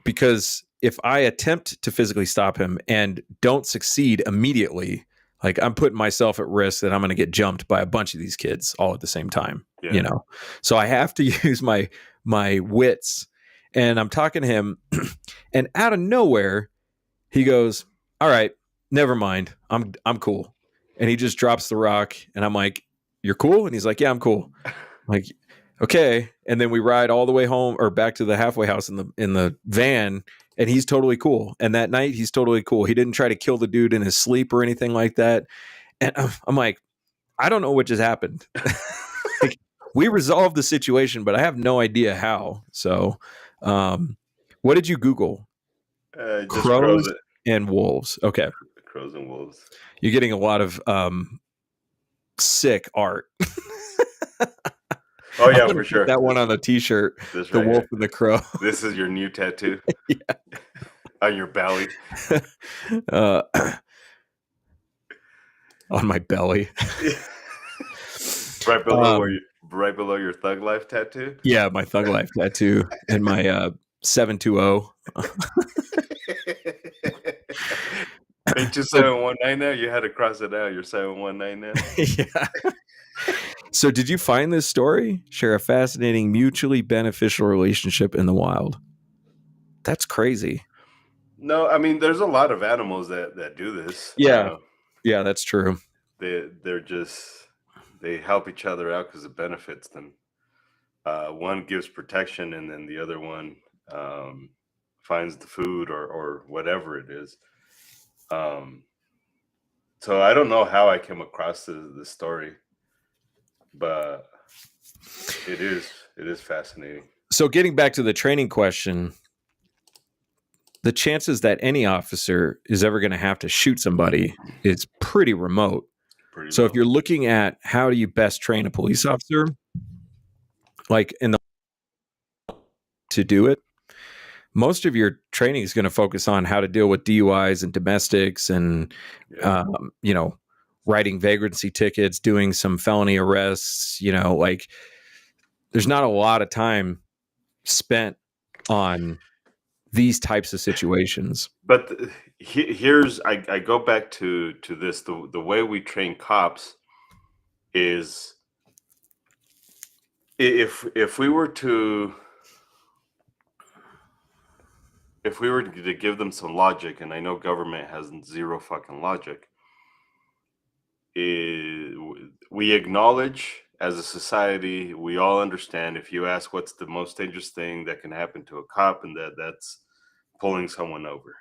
because if I attempt to physically stop him and don't succeed immediately, like, I'm putting myself at risk that I'm going to get jumped by a bunch of these kids all at the same time, So I have to use my wits. And I'm talking to him, and out of nowhere, he goes, all right, never mind. I'm cool. And he just drops the rock, and I'm like, you're cool? And he's like, yeah, I'm cool. I'm like, okay. And then we ride all the way home, or back to the halfway house in the van, and he's totally cool. And that night, he's totally cool. He didn't try to kill the dude in his sleep or anything like that. And I'm like, I don't know what just happened. Like, we resolved the situation, but I have no idea how. So, what did you Google? Just Crows and wolves. Okay. crows and wolves. You're getting a lot of sick art. Oh I'm yeah, gonna for put sure. that one on the T-shirt. This The right wolf here. and the crow. This is your new tattoo. Yeah. On your belly. uh, on my belly. Right below right below your Thug Life tattoo. Yeah, my Thug Life tattoo and my 720. Ain't you 719 now? You had to cross it out. You're 719 now. Yeah. So did you find this story? Share a fascinating mutually beneficial relationship in the wild. That's crazy. No, I mean there's a lot of animals that do this. Yeah. Yeah, that's true. They're just they help each other out because it benefits them. One gives protection, and then the other one finds the food or whatever it is. So I don't know how I came across this story, but it is fascinating. So getting back to the training question, the chances that any officer is ever going to have to shoot somebody is pretty remote. So if you're looking at how do you best train a police officer, like to do it, most of your training is going to focus on how to deal with DUIs and domestics and, writing vagrancy tickets, doing some felony arrests, like there's not a lot of time spent on these types of situations. But here's I go back to this the way we train cops is if we were to give them some logic, and I know government has zero fucking logic, we acknowledge as a society, we all understand if you ask what's the most dangerous thing that can happen to a cop, and that's pulling someone over.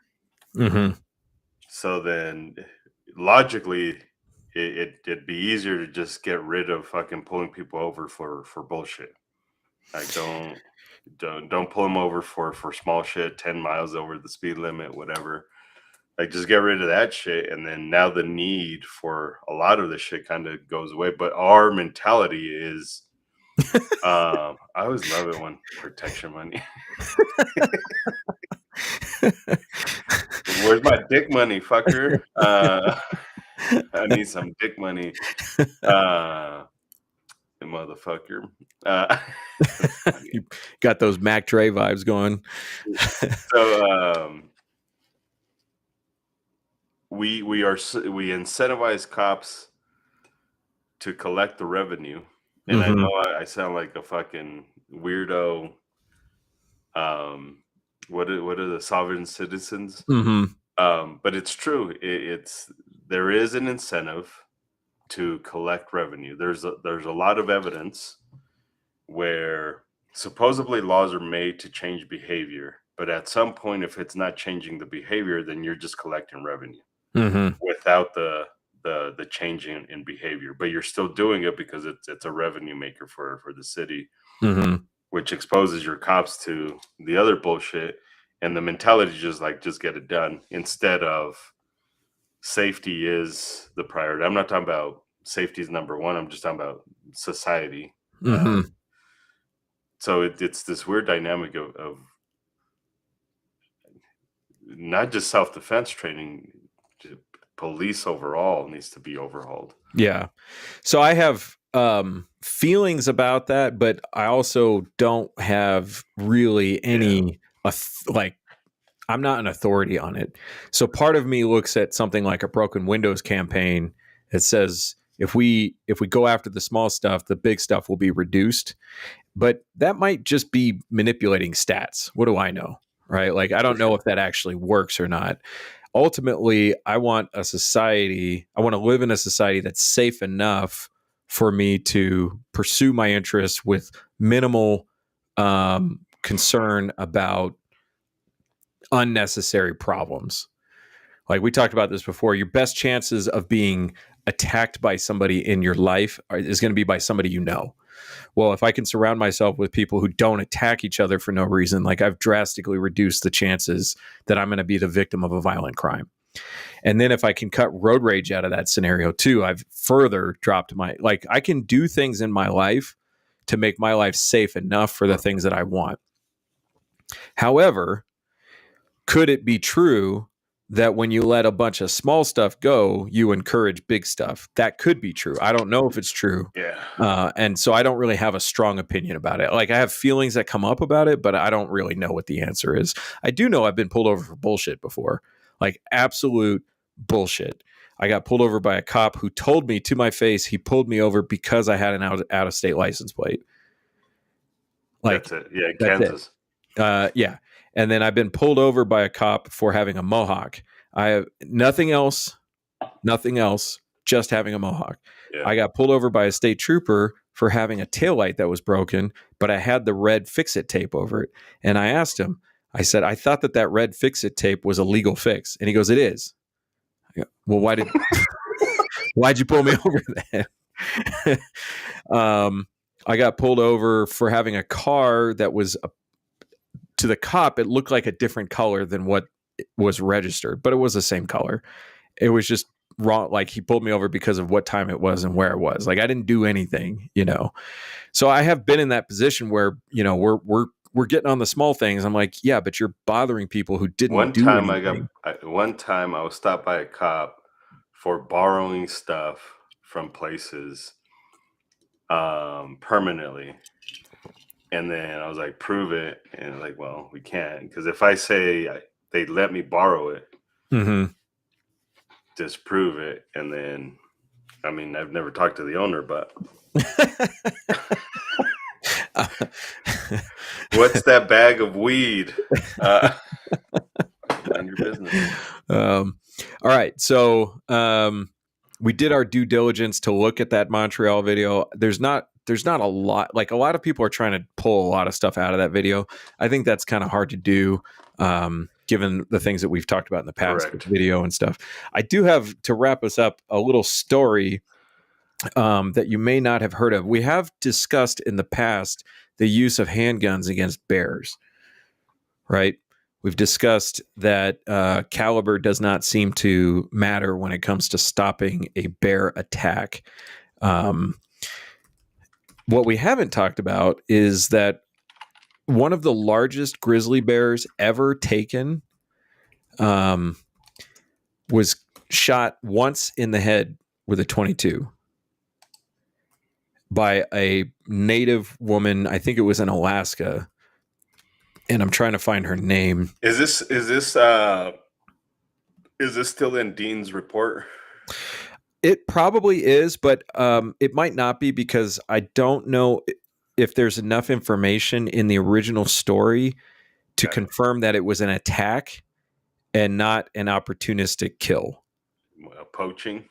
Mm-hmm. So then logically it'd be easier to just get rid of fucking pulling people over for bullshit. Like don't pull them over for small shit, 10 miles over the speed limit, whatever. Like just get rid of that shit, and then now the need for a lot of the shit kind of goes away. But our mentality is I always love it when protection money. Where's my dick money, fucker? I need some dick money. Motherfucker. You got those Mac Dre vibes going. So we incentivize cops to collect the revenue, and I know I sound like a fucking weirdo. What are the sovereign citizens? But it's true. There is an incentive to collect revenue. There's a lot of evidence where supposedly laws are made to change behavior, but at some point, if it's not changing the behavior, then you're just collecting revenue without the change in behavior. But you're still doing it because it's a revenue maker for the city, which exposes your cops to the other bullshit. And the mentality is just get it done instead of safety is the priority. I'm not talking about safety is number one. I'm just talking about society. So it's this weird dynamic of not just self-defense training, police overall needs to be overhauled. Yeah. So I have feelings about that, but I also don't have really any I'm not an authority on it. So part of me looks at something like a broken windows campaign that says if we go after the small stuff, the big stuff will be reduced. But that might just be manipulating stats. What do I know? Right? Like I don't know if that actually works or not. Ultimately, I want to live in a society that's safe enough for me to pursue my interests with minimal concern about unnecessary problems. Like we talked about this before, your best chances of being attacked by somebody in your life is going to be by somebody you know. Well, if I can surround myself with people who don't attack each other for no reason, like I've drastically reduced the chances that I'm going to be the victim of a violent crime. And then if I can cut road rage out of that scenario too, I've further dropped I can do things in my life to make my life safe enough for the things that I want. However, could it be true that when you let a bunch of small stuff go, you encourage big stuff? That could be true. I don't know if it's true. Yeah. And so I don't really have a strong opinion about it. Like, I have feelings that come up about it, but I don't really know what the answer is. I do know I've been pulled over for bullshit before, like absolute bullshit. I got pulled over by a cop who told me to my face he pulled me over because I had an out of state license plate. Like, that's it. Yeah, that's Kansas. Yeah. And then I've been pulled over by a cop for having a mohawk. I have nothing else, just having a mohawk. Yeah. I got pulled over by a state trooper for having a taillight that was broken, but I had the red fix-it tape over it. And I asked him, I said, I thought that red fix-it tape was a legal fix. And he goes, it is. I go, well, why'd you pull me over then? I got pulled over for having a car that was to the cop, it looked like a different color than what was registered, but it was the same color. It was just wrong. Like, he pulled me over because of what time it was and where it was. Like, I didn't do anything, So I have been in that position where, we're getting on the small things. I'm like, yeah, but you're bothering people who didn't do anything. One time I was stopped by a cop for borrowing stuff from places permanently. And then I was like, prove it. And like, well, we can't. Because if I say they let me borrow it, just prove it. And then, I mean, I've never talked to the owner, but what's that bag of weed? None of your business. All right. So we did our due diligence to look at that Montreal video. There's not a lot, like, a lot of people are trying to pull a lot of stuff out of that video. I think that's kind of hard to do, given the things that we've talked about in the past with video and stuff. I do have, to wrap us up, a little story that you may not have heard of. We have discussed in the past the use of handguns against bears, right? We've discussed that caliber does not seem to matter when it comes to stopping a bear attack. What we haven't talked about is that one of the largest grizzly bears ever taken was shot once in the head with a .22 by a native woman. I think it was in Alaska, and I'm trying to find her name. Is this still in Dean's report? It probably is, but it might not be, because I don't know if there's enough information in the original story to confirm that it was an attack and not an opportunistic kill. Poaching?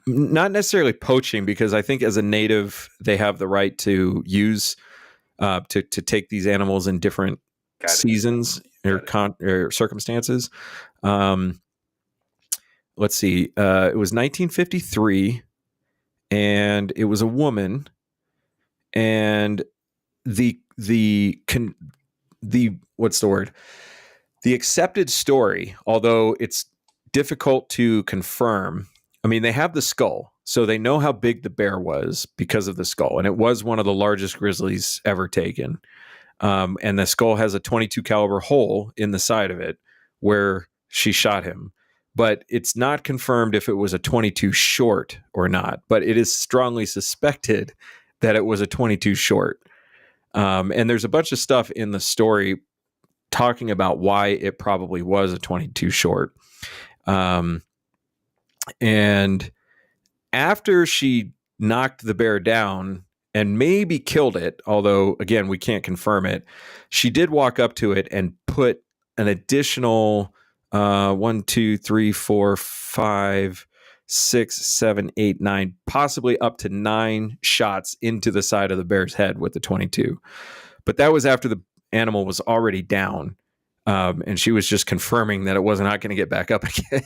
Not necessarily poaching, because I think as a native, they have the right to use to take these animals in different seasons or circumstances. Let's see. It was 1953, and it was a woman, and the what's the word? The accepted story, although it's difficult to confirm. I mean, they have the skull, so they know how big the bear was because of the skull, and it was one of the largest grizzlies ever taken. And the skull has a .22 caliber hole in the side of it where she shot him. But it's not confirmed if it was a .22 short or not. But it is strongly suspected that it was a .22 short. And there's a bunch of stuff in the story talking about why it probably was a .22 short. And after she knocked the bear down and maybe killed it, although, again, we can't confirm it, she did walk up to it and put an additional 1, 2, 3, 4, 5, 6, 7, 8, 9, possibly up to 9 shots into the side of the bear's head with the .22. But that was after the animal was already down. And she was just confirming that it was not going to get back up again.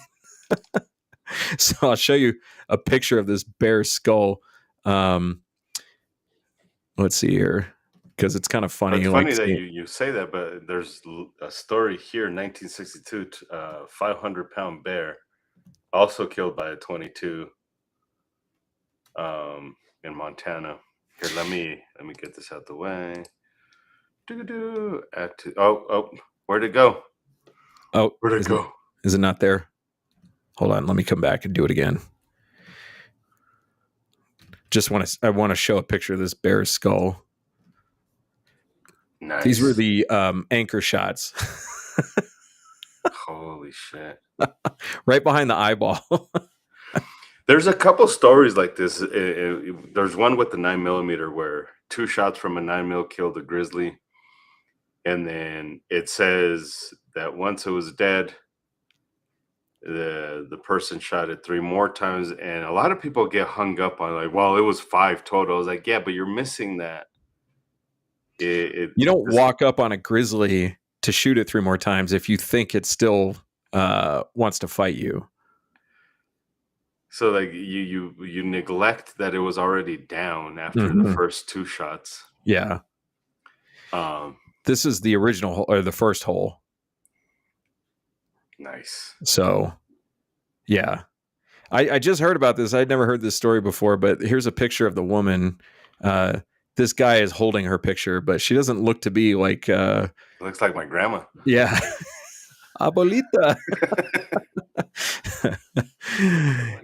So I'll show you a picture of this bear skull. Let's see here, because it's kind of funny. It's funny that you say that, but there's a story here, 1962, 500-pound bear also killed by a 22 in Montana. Here, let me get this out the way. Where'd it go? Oh, Where'd it go? Is it not there? Hold on, let me come back and do it again. I want to show a picture of this bear's skull. Nice. These were the anchor shots. Holy shit. Right behind the eyeball. There's a couple stories like this. There's one with the 9mm where 2 shots from a 9mm killed a grizzly. And then it says that once it was dead, the person shot it 3 more times. And a lot of people get hung up on like, well, it was 5 total. I was like, yeah, but you're missing that. You don't walk up on a grizzly to shoot it 3 more times if you think it still wants to fight you. So like you neglect that it was already down after the first 2 shots. Yeah. This is the original hole, or the first hole. Nice. So, yeah. I just heard about this. I'd never heard this story before, but here's a picture of the woman. This guy is holding her picture, but she doesn't look to be like... looks like my grandma. Yeah. Abuelita.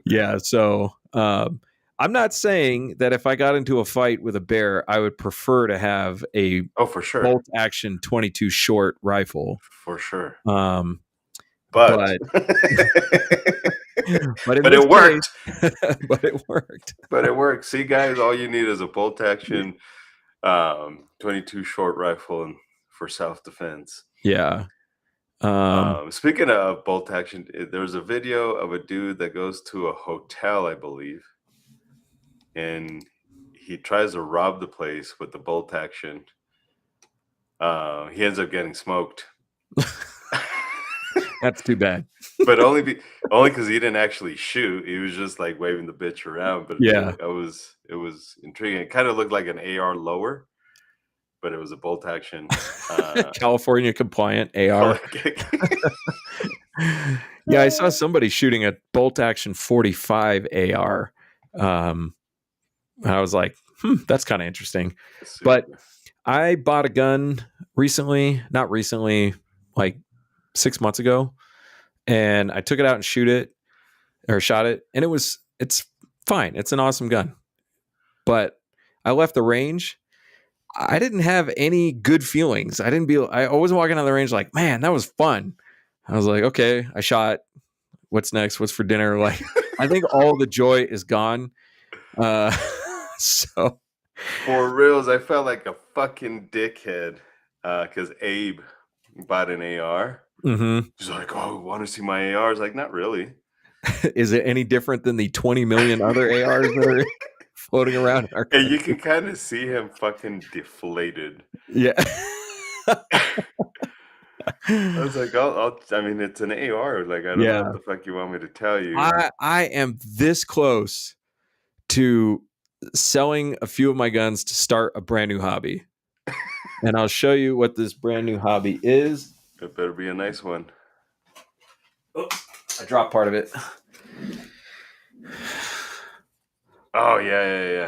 Yeah, so I'm not saying that if I got into a fight with a bear, I would prefer to have a for sure bolt action 22 short rifle. For sure. But it worked. But it worked. But it worked. See, guys, all you need is a bolt action 22 short rifle and for self-defense. Yeah. Speaking of bolt action, there's a video of a dude that goes to a hotel, I believe, and he tries to rob the place with the bolt action. He ends up getting smoked. That's too bad. But only because he didn't actually shoot. He was just like waving the bitch around. But yeah, it was intriguing. It kind of looked like an AR lower, but it was a bolt action. California compliant AR. Yeah, I saw somebody shooting a bolt action 45 AR. I was like, that's kind of interesting. But I bought a gun recently, not recently, like 6 months ago, and I took it out and shot it, and it's fine. It's an awesome gun. But I left the range. I didn't have any good feelings. I wasn't walking out of the range like, man, that was fun. I was like, okay, I shot. What's next? What's for dinner? Like, I think all the joy is gone. So for reals, I felt like a fucking dickhead because Abe bought an AR. Mm-hmm. He's like, oh, want to see my AR? I was like, not really. Is it any different than the 20 million other ARs that are floating around in our country? And you can kind of see him fucking deflated. Yeah. I was like, I mean, it's an AR. Like, I don't know what the fuck you want me to tell you. I am this close to selling a few of my guns to start a brand new hobby. And I'll show you what this brand new hobby is. It better be a nice one. Oh, I dropped part of it. Oh, yeah.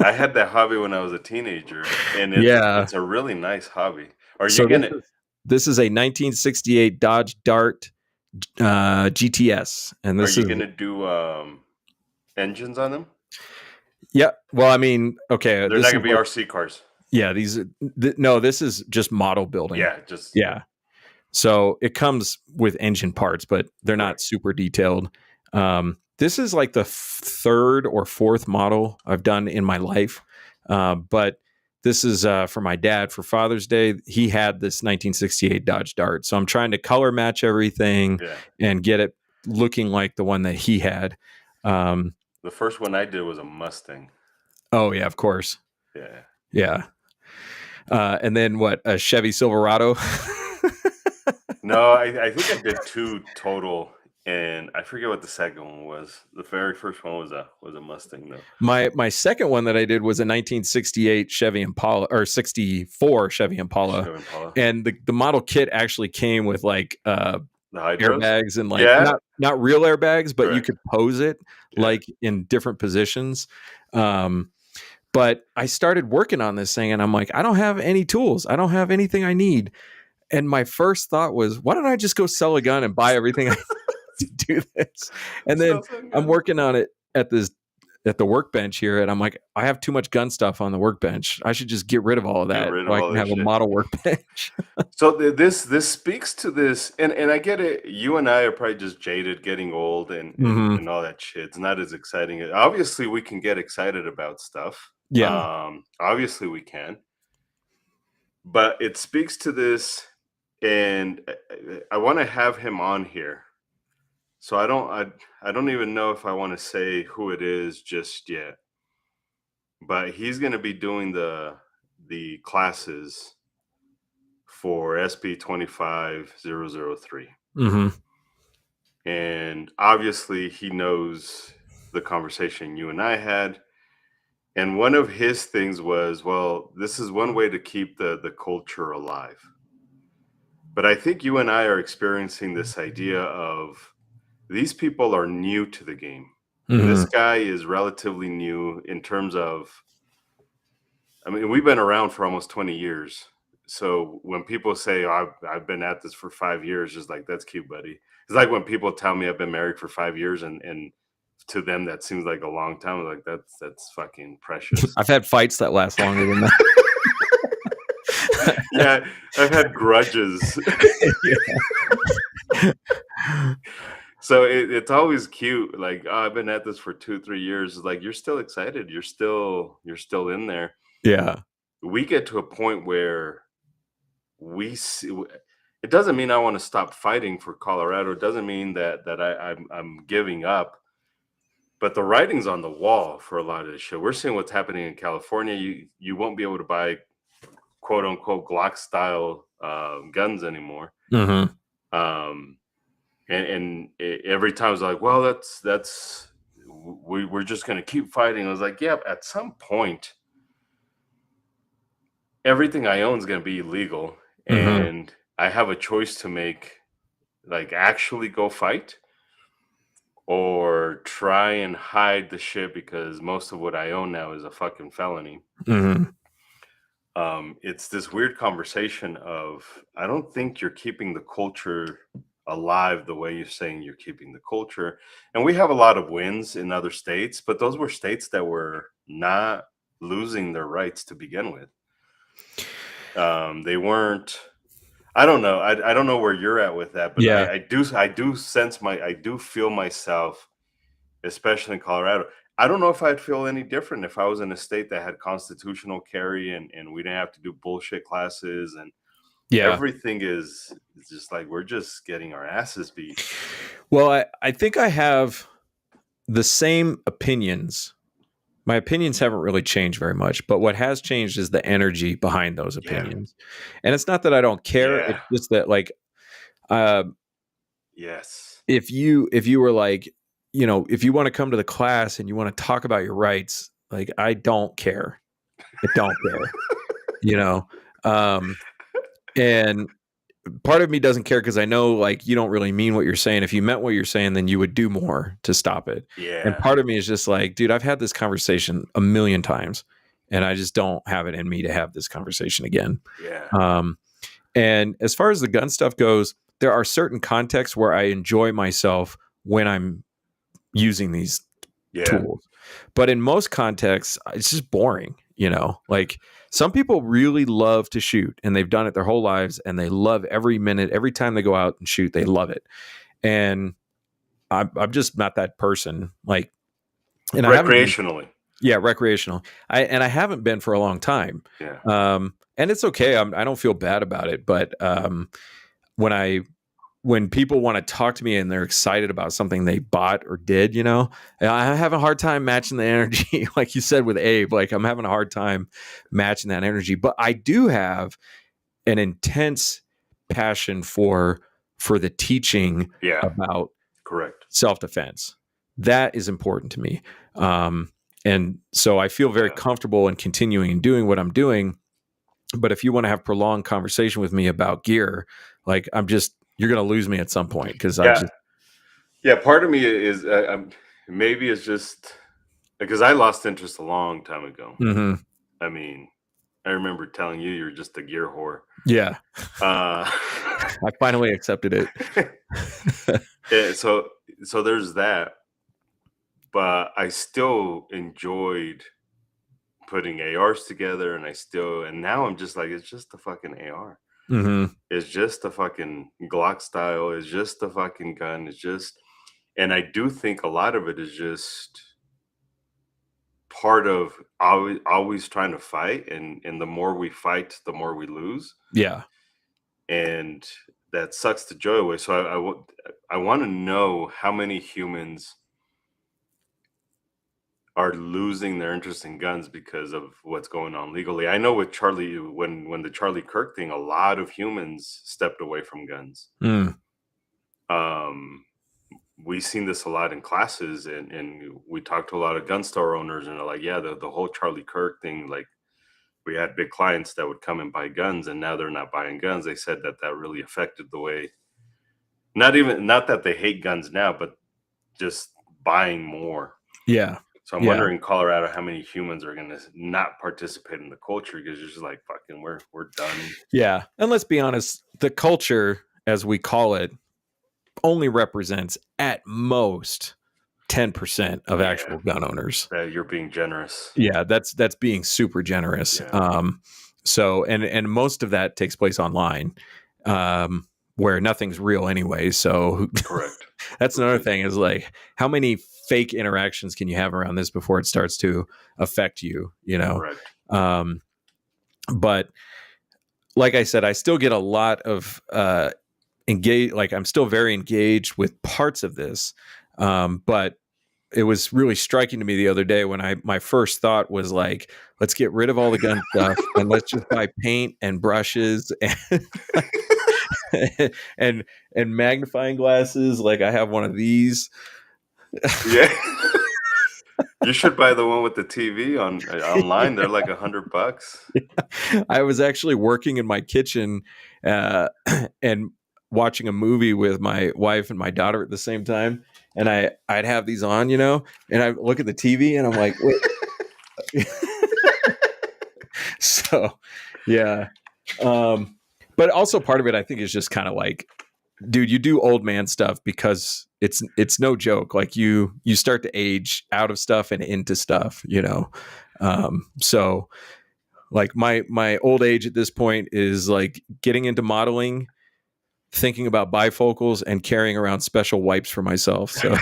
I had that hobby when I was a teenager, and it's a really nice hobby. This is a 1968 Dodge Dart GTS, and this is gonna do engines on them? Yeah. Well, I mean, okay, they're not gonna be RC cars. Yeah, this is just model building. Yeah. So it comes with engine parts, but they're not super detailed. This is like the 3rd or 4th model I've done in my life. But this is for my dad for Father's Day. He had this 1968 Dodge Dart. So I'm trying to color match everything and get it looking like the one that he had. The first one I did was a Mustang. Oh, yeah, of course. Yeah. And then what? A Chevy Silverado? No, I think I did 2 total, and I forget what the second one was. The very first one was a Mustang, though. My second one that I did was a 1968 Chevy Impala, or 64 Chevy Impala. And the model kit actually came with like the The hydros? airbags and like Yeah. not real airbags, but you Correct. could pose it Yeah. like in different positions. But I started working on this thing and I'm like, I don't have any tools. I don't have anything I need. And my first thought was, why don't I just go sell a gun and buy everything I need to do this? And then I'm working on it at the workbench here, and I'm like, I have too much gun stuff on the workbench. I should just get rid of all of that so I can have a model workbench. So this speaks to this, and I get it. You and I are probably just jaded, getting old, and all that shit. It's not as exciting. Obviously, we can get excited about stuff. Yeah. Obviously we can, but it speaks to this, and I want to have him on here. So I don't even know if I want to say who it is just yet, but he's going to be doing the classes for SP 25003. And obviously he knows the conversation you and I had. And one of his things was, well, this is one way to keep the culture alive. But I think you and I are experiencing this idea of these people are new to the game. This guy is relatively new in terms of, I mean, we've been around for almost 20 years. So when people say, oh, I've been at this for 5 years, just like, that's cute, buddy. It's like when people tell me I've been married for 5 years and to them that seems like a long time. I'm like, that's fucking precious. I've had fights that last longer than that. Yeah, I've had grudges. So it's always cute. Like, oh, I've been at this for 2-3 years. It's like, you're still excited. You're still in there. Yeah. We get to a point where we see. It doesn't mean I want to stop fighting for Colorado. It doesn't mean that I'm giving up. But the writing's on the wall for a lot of this shit. We're seeing what's happening in California. You won't be able to buy quote unquote Glock style guns anymore. And every time it's like, well, we're just gonna keep fighting. I was like, yeah, at some point, everything I own is gonna be illegal, and I have a choice to make, like actually go fight, or try and hide the shit because most of what I own now is a fucking felony. It's this weird conversation of, I don't think you're keeping the culture alive the way you're saying you're keeping the culture. And we have a lot of wins in other states, but those were states that were not losing their rights to begin with. They weren't. I don't know. I don't know where you're at with that, but yeah. I do feel myself, especially in Colorado. I don't know if I'd feel any different if I was in a state that had constitutional carry and we didn't have to do bullshit classes and everything is just like, we're just getting our asses beat. Well, I think I have the same opinions. My opinions haven't really changed very much, but what has changed is the energy behind those opinions. And it's not that I don't care. It's just that, like, yes, if you were like, you know, if you want to come to the class and you want to talk about your rights, like, I don't care. I don't care, you know? And part of me doesn't care because I know, like, you don't really mean what you're saying. If you meant what you're saying, then you would do more to stop it. Yeah. And part of me is just like, dude, I've had this conversation a million times and I just don't have it in me to have this conversation again. Yeah. And as far as the gun stuff goes, there are certain contexts where I enjoy myself when I'm using these tools. But in most contexts, it's just boring, you know? Like, some people really love to shoot and they've done it their whole lives and they love every minute, every time they go out and shoot, they love it. And I'm just not that person. Like, and recreationally. Recreational. I haven't been for a long time. Yeah. And it's okay. I don't feel bad about it. But when people want to talk to me and they're excited about something they bought or did, you know, I have a hard time matching the energy. Like you said with Abe, like, I'm having a hard time matching that energy. But I do have an intense passion for the teaching about self-defense. That is important to me. And so I feel very comfortable in continuing and doing what I'm doing. But if you want to have prolonged conversation with me about gear, like, I'm just you're gonna lose me at some point because Yeah, part of me is maybe it's just because I lost interest a long time ago. Mhm. I mean, I remember telling you you're just a gear whore. Yeah, Uh, I finally accepted it. so there's that, but I still enjoyed putting ARs together, and now I'm just like, it's just a fucking AR. Hmm. It's just a fucking Glock style. It's just a fucking gun. And I do think a lot of it is just part of always trying to fight, and the more we fight, the more we lose, Yeah, and that sucks the joy away. So I want to know how many humans are losing their interest in guns because of what's going on legally. I know with Charlie, when the Charlie Kirk thing, a lot of humans stepped away from guns. mm. Um, we've seen this a lot in classes, and we talked to a lot of gun store owners, and they're like, yeah, the whole Charlie Kirk thing, like we had big clients that would come and buy guns, and now they're not buying guns. They said that really affected the way, not that they hate guns now, but just buying more. Yeah. So I'm Yeah. wondering in Colorado how many humans are going to not participate in the culture because you're just like, fucking, we're done. Yeah. And let's be honest, the culture, as we call it, only represents at most 10% of actual gun owners. You're being generous. Yeah, that's being super generous. Yeah. So and most of that takes place online, where nothing's real anyway. So Correct. That's another thing is like, how many fake interactions can you have around this before it starts to affect you, you know? Correct. But like I said, I still get a lot of engage. Like I'm still very engaged with parts of this. But it was really striking to me the other day when my first thought was like, let's get rid of all the gun stuff and let's just buy paint and brushes and magnifying glasses. Like I have one of these. Yeah. You should buy the one with the TV online. They're like $100. I was actually working in my kitchen and watching a movie with my wife and my daughter at the same time. And I'd have these on, you know, and I look at the TV and I'm like, wait. So, yeah. But also part of it, I think, is just kind of like, dude, you do old man stuff because it's no joke. Like you start to age out of stuff and into stuff, you know? So like my old age at this point is like getting into modeling, thinking about bifocals, and carrying around special wipes for myself. So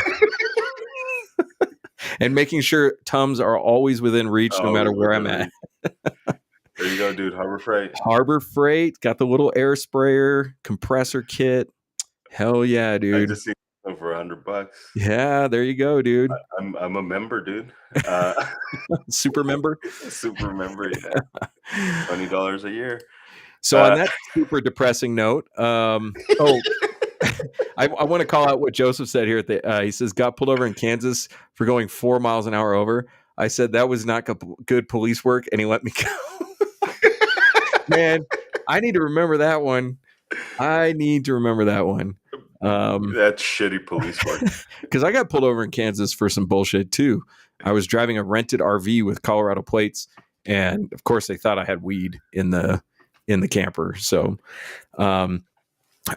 and making sure Tums are always within reach no matter where I'm at. There you go, dude. Harbor Freight. Harbor Freight got the little air sprayer compressor kit. Hell yeah, dude. I just seen them for $100. Yeah, there you go, dude. I'm a member, dude. Super member. Super member, yeah. $20 a year. So on that super depressing note, I want to call out what Joseph said here. He says, got pulled over in Kansas for going 4 miles an hour over. I said, that was not good police work, and he let me go. Man, I need to remember that one. That's shitty police work. Because I got pulled over in Kansas for some bullshit, too. I was driving a rented RV with Colorado plates, and, of course, they thought I had weed in the camper. So, all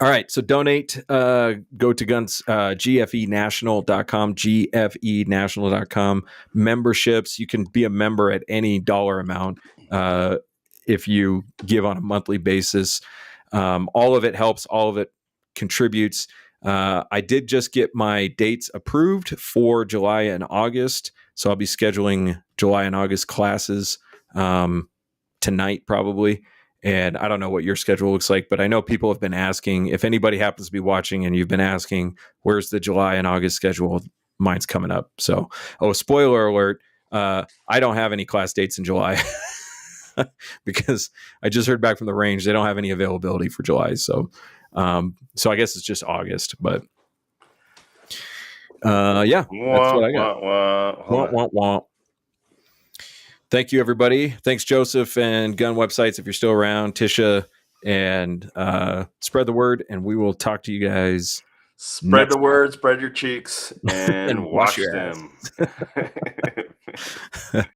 right. So donate, go to guns, gfenational.com, gfenational.com. Memberships. You can be a member at any dollar amount if you give on a monthly basis. All of it helps. All of it contributes. I did just get my dates approved for July and August. So I'll be scheduling July and August classes tonight probably. And I don't know what your schedule looks like, but I know people have been asking. If anybody happens to be watching and you've been asking, where's the July and August schedule? Mine's coming up. So, spoiler alert. I don't have any class dates in July because I just heard back from the range. They don't have any availability for July. So I guess it's just August, but yeah, that's what I got. Thank you, everybody. Thanks, Joseph and Gun Websites, if you're still around. Tisha and spread the word. And we will talk to you guys. Spread the word, spread your cheeks, and wash wash your them.